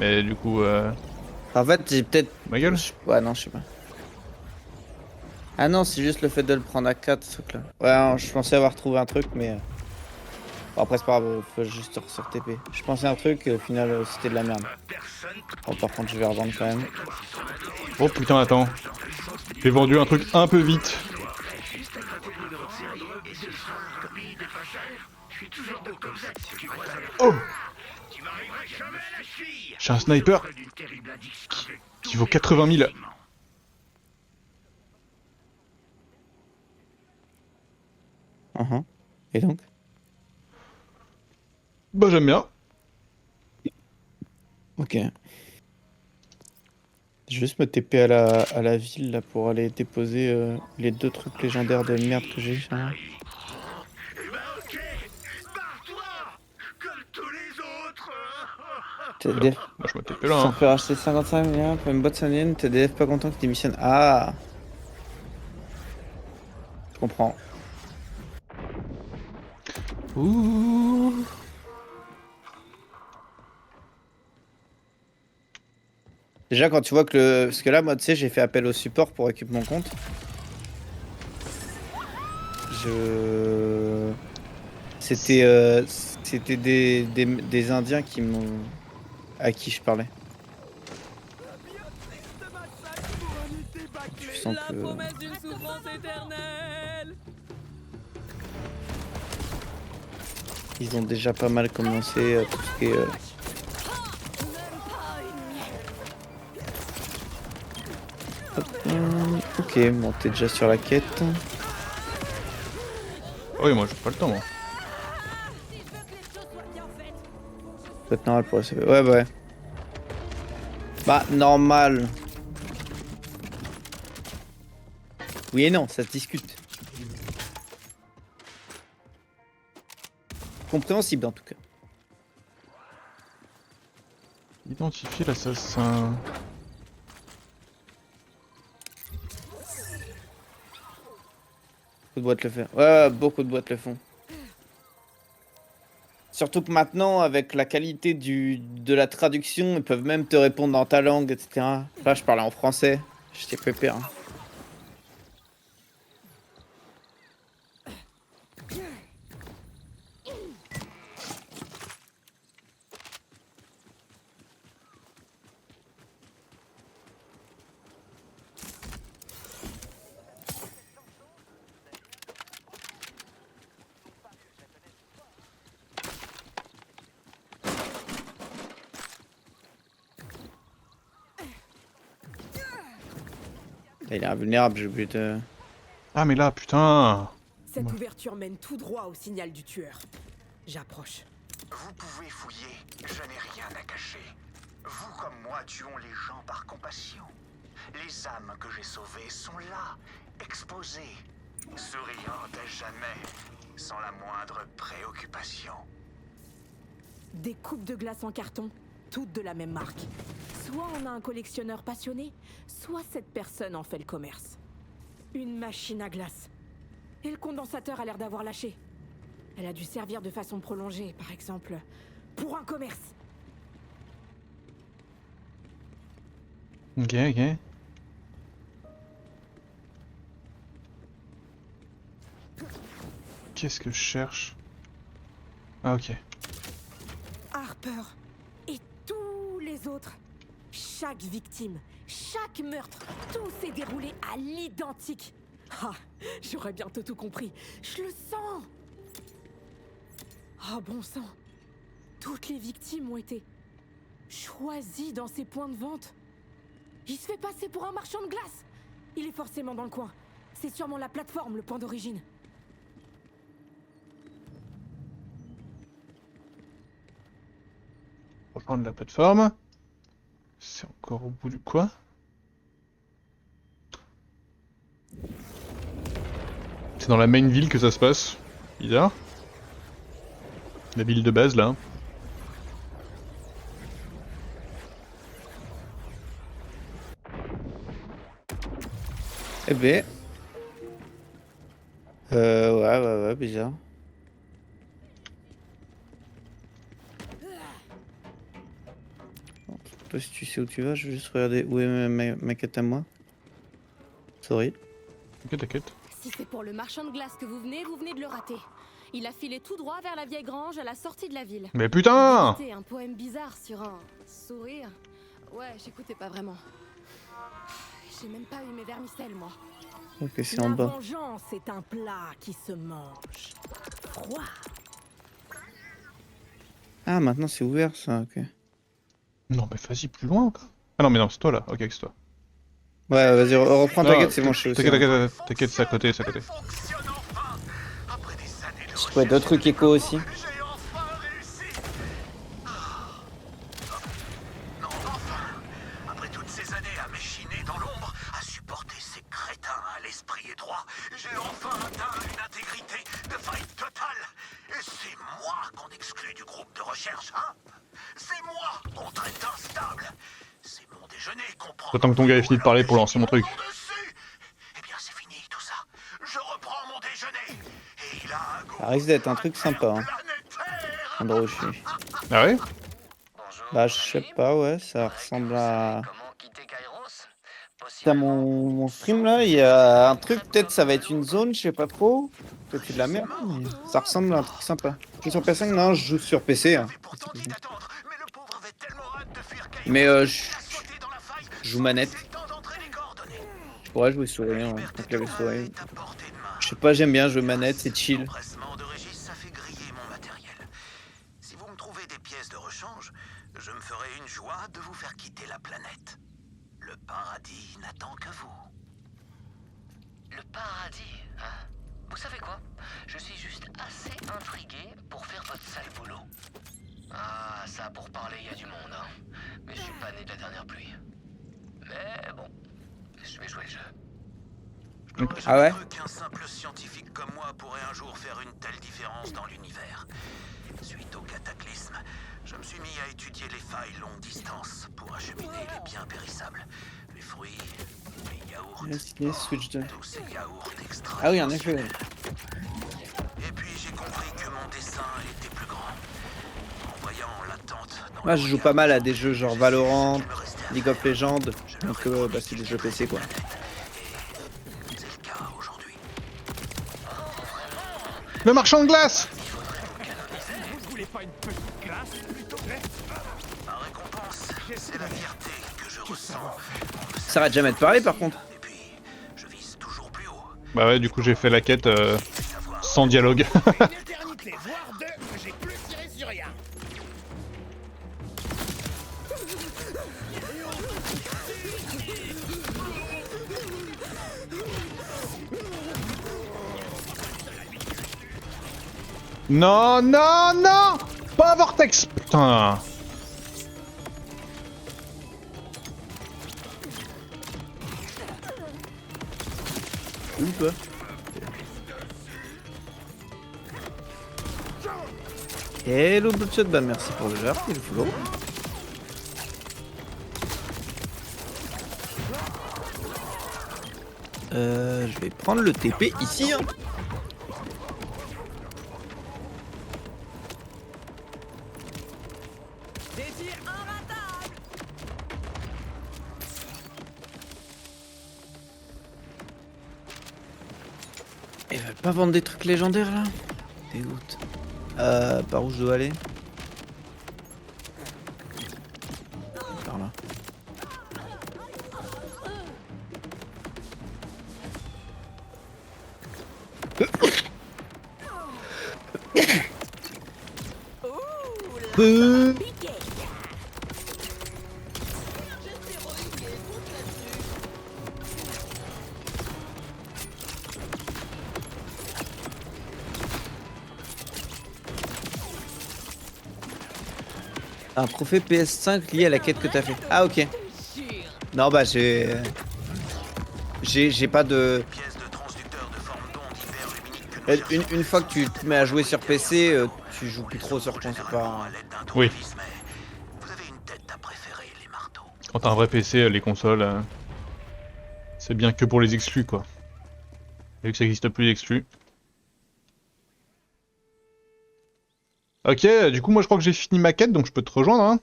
Mais du coup, En fait, j'ai peut-être... ma gueule? Ouais, non, je sais pas. Ah non, c'est juste le fait de le prendre à 4 ce truc là. Ouais, non, je pensais avoir trouvé un truc, mais. Bon, après, c'est pas grave, faut juste sur TP. Je pensais un truc, et au final, c'était de la merde. Bon, par contre, je vais revendre quand même. Oh putain, attends. J'ai vendu un truc un peu vite. Oh! J'ai un sniper qui vaut 80 000. Et donc? Bah j'aime bien. Ok. Je vais juste me TP à la ville là pour aller déposer les 2 trucs légendaires de merde que j'ai. Hein. Eh ben ok, barre-toi, comme tous les autres. TDF, Moi je me TP là. sans Hein. faire acheter 55 millions pour une boîte sonienne, TDF pas content que tu démissionnes. Ah! Je comprends. Ouh. Déjà quand tu vois que le... Parce que là moi tu sais j'ai fait appel au support pour récupérer mon compte. Je... C'était des Indiens qui m'ont... à qui je parlais. Tu sens La que... promesse d'une souffrance éternelle. Ils ont déjà pas mal commencé tout ce qui est... Hop, ok, bon t'es déjà sur la quête. Oh oui, moi j'ai pas le temps moi. Ça peut être normal pour le CV. Ouais, bah ouais. Bah, normal. Oui et non, ça se discute. Compréhensible en tout cas. Identifier l'assassin. Beaucoup de boîtes le font. Ouais, beaucoup de boîtes le font. Surtout que maintenant, avec la qualité de la traduction, ils peuvent même te répondre dans ta langue, etc. Là, je parlais en français. J'étais pépère. Hein. Il est invulnérable, j'ai oublié de... Ah mais là, putain. Cette ouverture mène tout droit au signal du tueur. J'approche. Vous pouvez fouiller, je n'ai rien à cacher. Vous comme moi tuons les gens par compassion. Les âmes que j'ai sauvées sont là, exposées, souriantes à jamais, sans la moindre préoccupation. Des coupes de glace en carton, toutes de la même marque. Soit on a un collectionneur passionné, soit cette personne en fait le commerce. Une machine à glace. Et le condensateur a l'air d'avoir lâché. Elle a dû servir de façon prolongée, par exemple, pour un commerce. Ok, ok. Qu'est-ce que je cherche? Ah ok. Harper et tous les autres. Chaque victime, chaque meurtre, tout s'est déroulé à l'identique. Ah, j'aurais bientôt tout compris. Je le sens. Ah bon sang. Toutes les victimes ont été choisies dans ces points de vente. Il se fait passer pour un marchand de glace. Il est forcément dans le coin. C'est sûrement la plateforme, le point d'origine. Reprendre la plateforme. C'est encore au bout du quoi? C'est dans la main ville que ça se passe. Bizarre. La ville de base là. Eh ben... ouais, bizarre. Toi, si tu sais où tu vas, je vais juste regarder où est ma quête à moi. Sorry. Ok, t'inquiète. Si c'est pour le marchand de glace que vous venez de le rater. Il a filé tout droit vers la vieille grange à la sortie de la ville. Mais putain! C'était un poème bizarre sur un sourire. Ouais, j'écoutais pas vraiment. J'ai même pas eu mes vermicelles, moi. Ok, c'est en La bas. vengeance est un plat qui se mange. Froid. Ah, maintenant c'est ouvert ça, ok. Non, mais vas-y, plus loin, quoi. Ah non, mais non, c'est toi là. Ok, c'est toi. Ouais, vas-y, reprends, Non, t'inquiète, c'est bon, je suis aussi. T'inquiète, c'est à côté, c'est à côté. Fonctionne enfin. Après des années de Je trouvais d'autres trucs écho aussi. J'ai enfin réussi. Non, enfin. Après toutes ces années à m'échiner dans l'ombre, à supporter ces crétins à l'esprit étroit, j'ai enfin atteint une intégrité de faille totale. Et c'est moi qu'on exclut du groupe de recherche, hein? C'est moi qu'on traite d'instable. C'est mon déjeuner qu'on prend. J'attends que ton gars ait fini de parler pour lancer mon truc. Eh bien, c'est fini tout ça. Je reprends mon déjeuner. Et il a un goût Ça risque d'être un truc sympa, hein. planétaire. Endroit où je suis. Ah ouais? Bah, je sais pas, ouais, ça ressemble à. T'as mon stream là, il y a un truc, peut-être ça va être une zone, je sais pas trop. Peut-être c'est de la merde, mais ça ressemble à un truc sympa. Je joue sur PS5, non, je joue sur PC. Hein. Pourtant dit d'attendre, mais le pauvre avait tellement hâte de fuir Cairo. Mais je Il a sauté dans la faille. joue manette. C'est le temps d'entrer les coordonnées. Je pourrais jouer souris, hein, Liberté donc clavier souris. est à portée de main. Je sais pas, j'aime bien jouer manette, c'est chill. L'empressement de Régis, ça fait griller mon matériel. Si vous me trouvez des pièces de rechange, je me ferai une joie de vous faire quitter la planète. Le paradis n'attend que vous. Le paradis, hein? Vous savez quoi? Je suis juste assez intrigué pour faire votre sale boulot. Ah, ça pour parler, il y a du monde, hein. Mais je suis pas né de la dernière pluie. Mais bon, je vais jouer le jeu. J'aurais Ah ouais? jamais cru qu'un simple scientifique comme moi pourrait un jour faire une telle différence dans l'univers. Suite au cataclysme, je me suis mis à étudier les failles longue distance pour acheminer les biens périssables. Les fruits, les yaourts, Yes, switch de. tous ces yaourts extra. Ah oui, en effet. Et puis j'ai compris que mon dessin était plus grand. En voyant l'attente dans Moi, le je joue regard pas mal à des des autres, jeux genre j'ai Valorant, su qu'il me restait à League of faire. Legends, Je donc leur ai bah, c'est des jeux PC quoi. C'est le cas aujourd'hui. Le marchand de glace! Ma récompense, c'est la fierté que je ressens. Ça arrête jamais de parler par contre. Et puis, je vise toujours plus haut. Bah ouais, du coup j'ai fait la quête sans dialogue. Une éternité, voire deux, que j'ai plus tiré sur rien. Non, non, non! Pas Vortex! Putain! Où toi? Hello Bloodshot, bah merci pour le jeu et le follow. Je vais prendre le TP ici. Hein. Désir inratable. Ils veulent pas vendre des trucs légendaires là? Dégoûte. Par où je dois aller? Par là. Un trophée PS5 lié à la quête que t'as fait. Ah ok. Non bah j'ai pas de... Pièces de transducteur de forme d'onde hyperluminique que nous Une fois que tu te mets à jouer sur PC, tu joues plus trop sur console. généralement à l'aide d'un Oui. tournevis, mais vous avez une tête à préférer les marteaux. Quand t'as un vrai PC, les consoles, c'est bien que pour les exclus quoi. Vu que ça existe plus d'exclus. Ok, du coup moi je crois que j'ai fini ma quête donc je peux te rejoindre hein.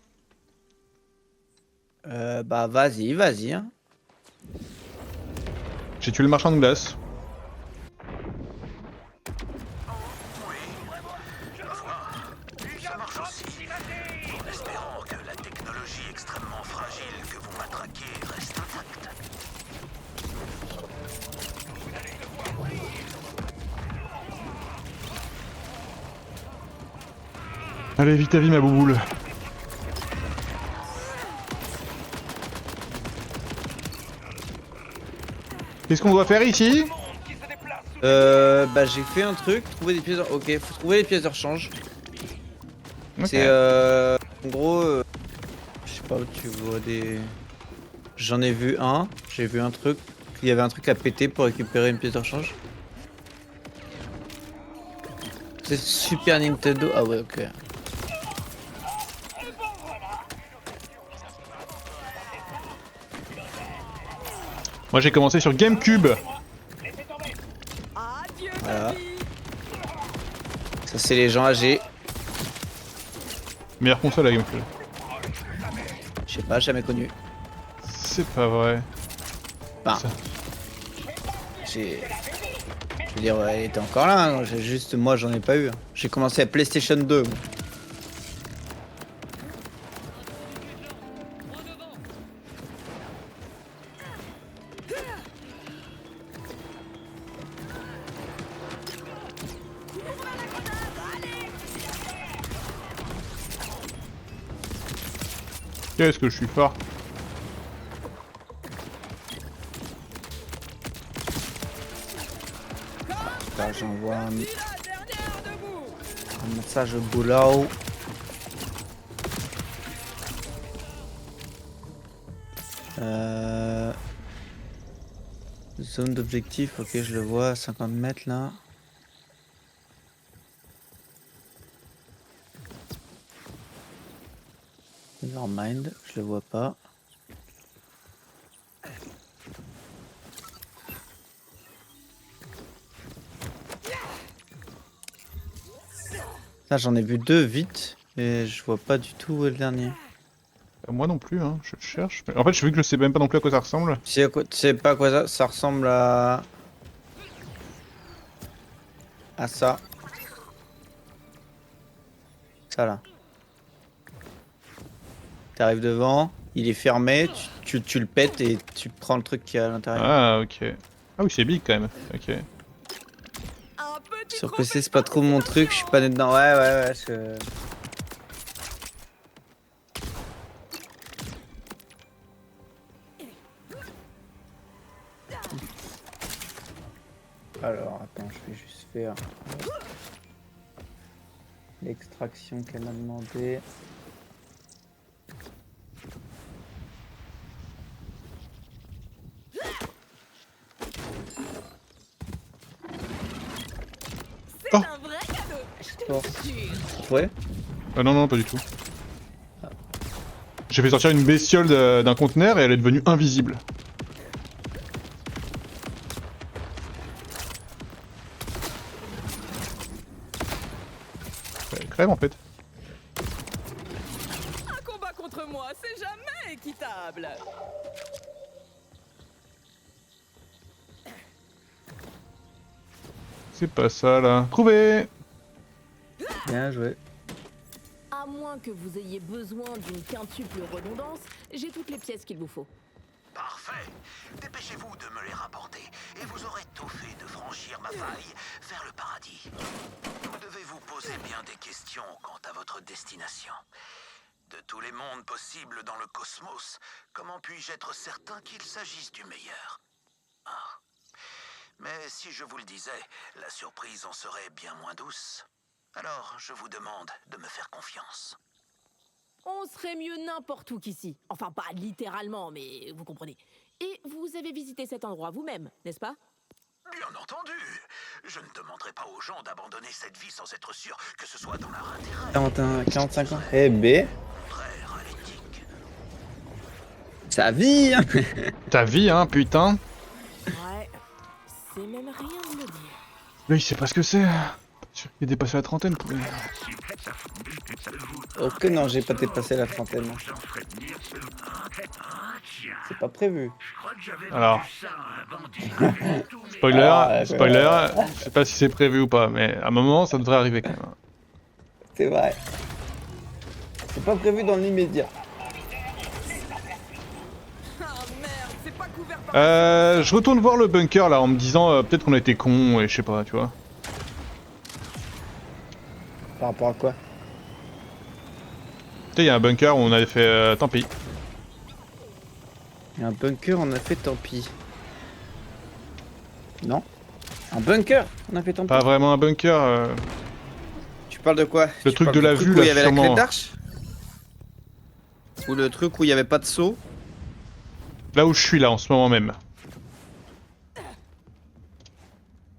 Bah vas-y, vas-y. Hein. J'ai tué le marchand de glace. Allez, vite à vie, ma bouboule. Qu'est-ce qu'on doit faire ici? Bah j'ai fait un truc, trouver des pièces de... Ok, faut trouver les pièces de rechange. Ok. C'est en gros, je sais pas où tu vois des... J'en ai vu un, j'ai vu un truc, il y avait un truc à péter pour récupérer une pièce de rechange. C'est Super Nintendo, ah ouais ok. Moi j'ai commencé sur GameCube. Voilà. Ça c'est les gens âgés. Meilleure console à GameCube. Je sais pas, jamais connu. C'est pas vrai. Enfin, Ça. j'ai... Je veux dire, ouais, elle était encore là, hein. Juste moi j'en ai pas eu. J'ai commencé à PlayStation 2. moi. Qu'est-ce que je suis fort. Là j'envoie un message au boulot. Zone d'objectif, ok je le vois à 50 mètres là. Nevermind, je le vois pas. Là j'en ai vu deux vite, et je vois pas du tout où est le dernier. Moi non plus, hein. Je le cherche. En fait, je vu que je sais même pas non plus à quoi ça ressemble. Tu sais pas à quoi ça ressemble à ça. Ça là. T'arrives devant, il est fermé, tu le pètes et tu prends le truc qui est à l'intérieur. Ah, ok. Ah oui, c'est big quand même. Ok. Sur PC c'est pas trop mon truc, je suis pas né dedans. Ouais. Alors attends, je vais juste faire l'extraction qu'elle m'a demandé. Oh. Un vrai cadeau, je te le jure. Ouais. Ah non, non, pas du tout. J'ai fait sortir une bestiole d'un conteneur et elle est devenue invisible. Elle crève en fait. Un combat contre moi, c'est jamais équitable. C'est pas ça là. Trouvé! Bien joué. À moins que vous ayez besoin d'une quintuple redondance, j'ai toutes les pièces qu'il vous faut. Parfait. Dépêchez-vous de me les rapporter et vous aurez tout fait de franchir ma faille vers le paradis. Vous devez vous poser bien des questions quant à votre destination. De tous les mondes possibles dans le cosmos, comment puis-je être certain qu'il s'agisse du meilleur? Ah. Mais si je vous le disais, la surprise en serait bien moins douce. Alors, je vous demande de me faire confiance. On serait mieux n'importe où qu'ici. Enfin, pas littéralement, mais vous comprenez. Et vous avez visité cet endroit vous-même, n'est-ce pas? Bien entendu. Je ne demanderai pas aux gens d'abandonner cette vie sans être sûr que ce soit dans leur intérêt. 45 ans. Eh B. Frère à l'éthique. Sa vie hein. Ta vie, hein, putain. Ouais, c'est même rien de le dire. Là, il sait pas ce que c'est. Il est dépassé la trentaine. Pour... Ok, non, j'ai pas dépassé la trentaine. C'est pas prévu. Alors. Spoiler, Ah, spoiler, je sais pas si c'est prévu ou pas, mais à un moment ça devrait arriver quand même. C'est vrai. C'est pas prévu dans l'immédiat. Ah merde, c'est pas couvert par... Je retourne voir le bunker là en me disant peut-être qu'on a été con et je sais pas, tu vois. Par rapport à quoi? Tu sais, il y a un bunker où on avait fait tant pis. Il y a un bunker, on a fait tant pis. Non. Un bunker, on a fait tant pis. Pas vraiment un bunker. Tu parles de quoi? Le Tu truc parles de du la truc vue, où là, il y avait la sûrement. clé d'arche? Ou le truc où il y avait pas de saut? Là où je suis là en ce moment même.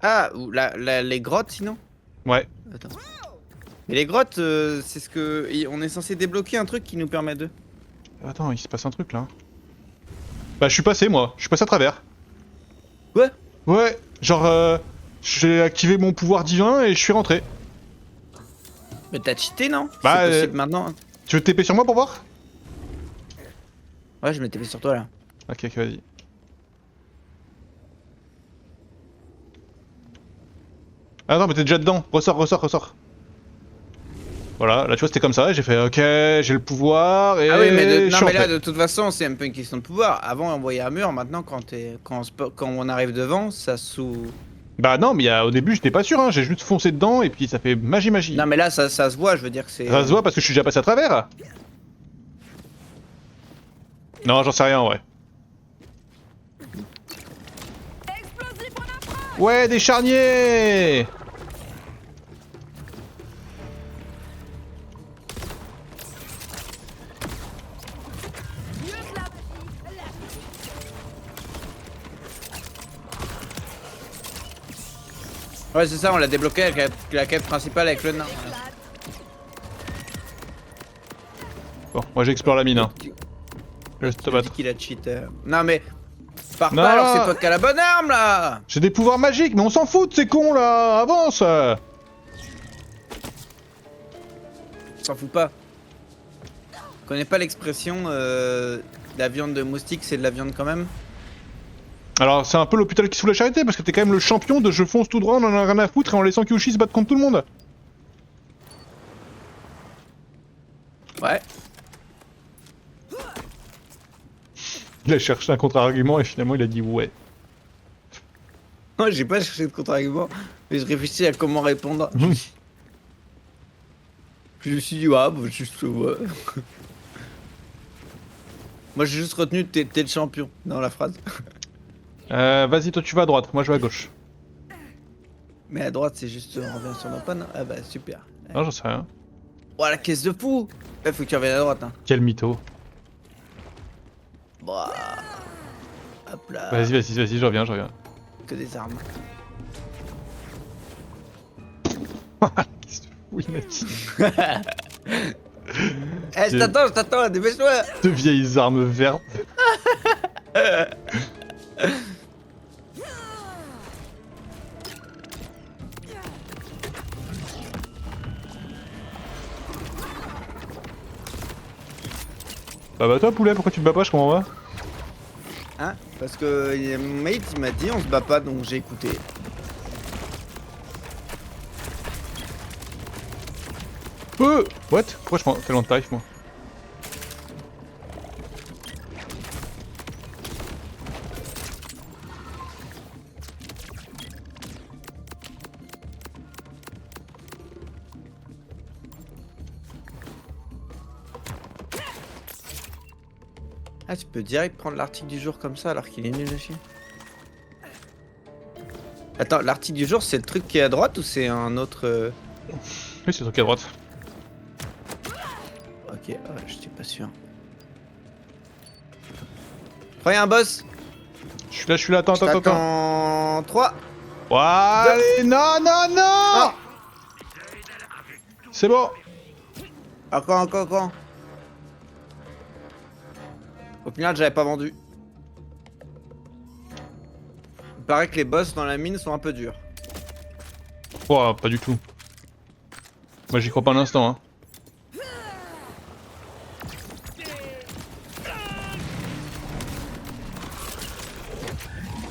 Ah, ou les grottes sinon? Ouais. Attends. Mais les grottes, c'est ce que... On est censé débloquer un truc qui nous permet de... Attends, il se passe un truc là. Bah je suis passé moi, je suis passé à travers. Ouais. Ouais, genre j'ai activé mon pouvoir divin et je suis rentré. Mais t'as cheaté non? Bah, C'est possible maintenant. Tu veux TP sur moi pour voir? Ouais, je m'étais fait sur toi là. Ok, vas-y. Ah non mais t'es déjà dedans, ressors, ressors, ressors. Voilà, là tu vois c'était comme ça, et j'ai fait ok, j'ai le pouvoir et Ah oui, mais, je suis mais là rentré. de toute façon c'est un peu une question de pouvoir. Avant on voyait un mur, maintenant quand on arrive devant, ça sous... Bah non mais au début j'étais pas sûr, hein. J'ai juste foncé dedans et puis ça fait magie. Non mais là ça se voit, je veux dire que c'est... Ça se voit parce que je suis déjà passé à travers. Non j'en sais rien en vrai. Ouais des charniers. Ouais c'est ça, on l'a débloqué avec la quête principale avec le nain. Bon, moi j'explore la mine hein. Je laisse te Tu dis battre. qu'il a cheat. Non mais... Pars Non. pas alors, c'est toi qui as la bonne arme là. J'ai des pouvoirs magiques mais on s'en fout de ces cons là. Avance. On s'en fout pas. Connais pas l'expression la viande de moustique c'est de la viande quand même? Alors c'est un peu l'hôpital qui se fout la charité parce que t'es quand même le champion de je fonce tout droit, on en a rien à foutre et en laissant Kyushi se battre contre tout le monde. Ouais. Il a cherché un contre-argument et finalement il a dit ouais. Moi j'ai pas cherché de contre-argument, mais je réfléchis à comment répondre. Je me suis dit ah bah juste ouais. Moi j'ai juste retenu t'es le champion dans la phrase. Vas-y toi tu vas à droite, moi je vais à gauche. Mais à droite c'est juste on revient sur nos pannes. Ah bah super. Non j'en sais rien. Oh la caisse de fou. Faut que tu reviennes à droite hein. Quel mytho. Bah. Hop là. Vas-y, je reviens. Que des armes. Qu'est-ce que oui, mec. Eh je t'attends, dépêche-toi. De vieilles armes vertes. Bah toi poulet, pourquoi tu te bats pas, je comprends pas. Hein? Parce que mon mate il m'a dit on se bat pas donc j'ai écouté. What? Pourquoi je fais loin de tarif moi? Ah tu peux direct prendre l'article du jour comme ça alors qu'il est nul à chier. Attends, l'article du jour c'est le truc qui est à droite ou c'est un autre Oui c'est le truc à droite. Ok, ouais, je suis pas sûr. Croyez un boss. Je suis là, attends. En 3. Allez, non Ah. C'est bon. Encore. Au final j'avais pas vendu. Il paraît que les boss dans la mine sont un peu durs. Oh, pas du tout. Moi j'y crois pas un instant hein.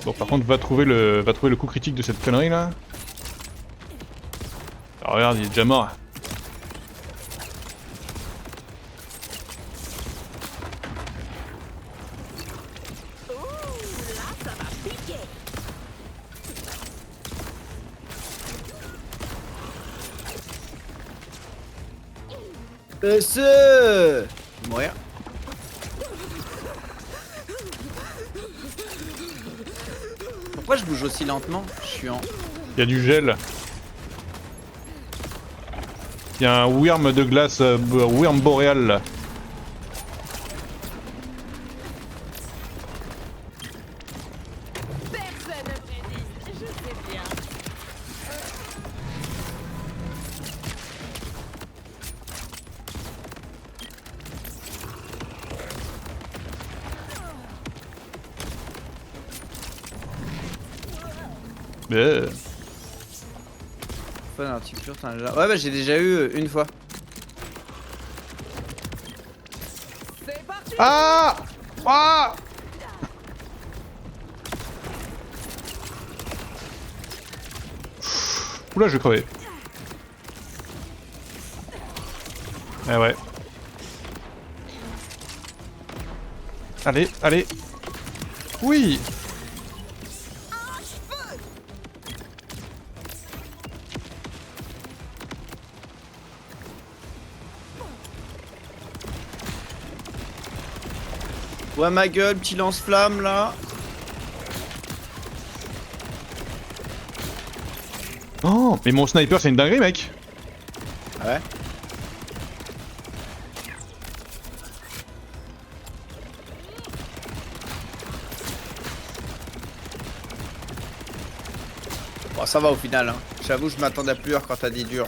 Bon par contre va trouver le coup critique de cette connerie là. Ah, regarde il est déjà mort. Ce mourir. Pourquoi je bouge aussi lentement? Je suis en... Il y a du gel. Il y a un worm de glace, worm boréal là. Personne ne résiste, je sais bien. Pas dans l'articulation, t'en as déjà... Ouais bah j'ai déjà eu une fois. C'est parti. Ah! Ah! Oula, je vais crever. Eh ouais. Allez, allez. Oui! Ouais ma gueule, petit lance-flamme là. Oh, mais mon sniper c'est une dinguerie mec. Ah ouais. Bon ça va au final hein. J'avoue je m'attendais à plus dur quand t'as dit dur.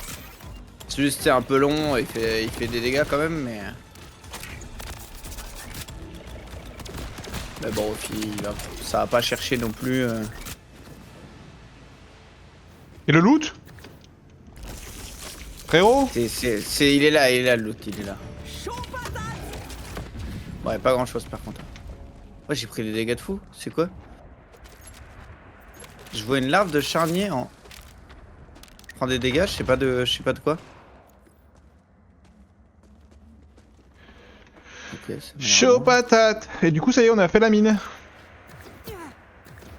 C'est juste c'est un peu long, il fait des dégâts quand même mais... Mais bon au final ça va pas chercher non plus... Et le loot? Frérot? il est là l'autre, il est là. Ouais pas grand chose par contre. Ouais j'ai pris des dégâts de fou, c'est quoi? Je vois une larve de charnier en... Je prends des dégâts, je sais pas de quoi. Ok, ça m'a l'air Chaud bon. patate! Et du coup ça y est, on a fait la mine.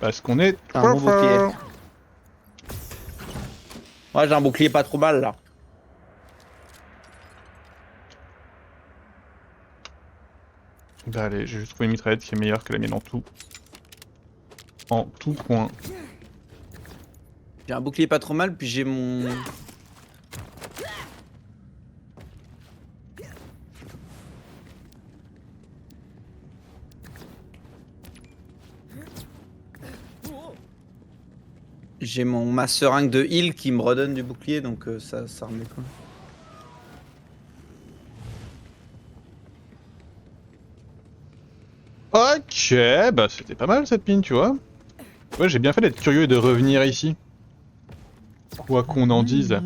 Parce qu'on est Un trop bon bouclier. fort. Ouais j'ai un bouclier pas trop mal là. Bah allez, j'ai juste trouvé une mitraillette qui est meilleure que la mienne en tout. En tout point. J'ai un bouclier pas trop mal puis j'ai mon... J'ai ma seringue de heal qui me redonne du bouclier donc ça remet quoi. Ok, bah c'était pas mal cette mine, tu vois. Ouais, j'ai bien fait d'être curieux et de revenir ici. Quoi qu'on en dise.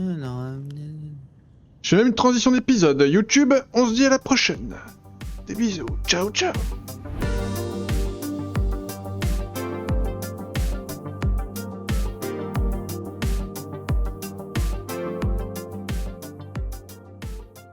Je fais même une transition d'épisode. YouTube, on se dit à la prochaine. Des bisous, ciao ciao.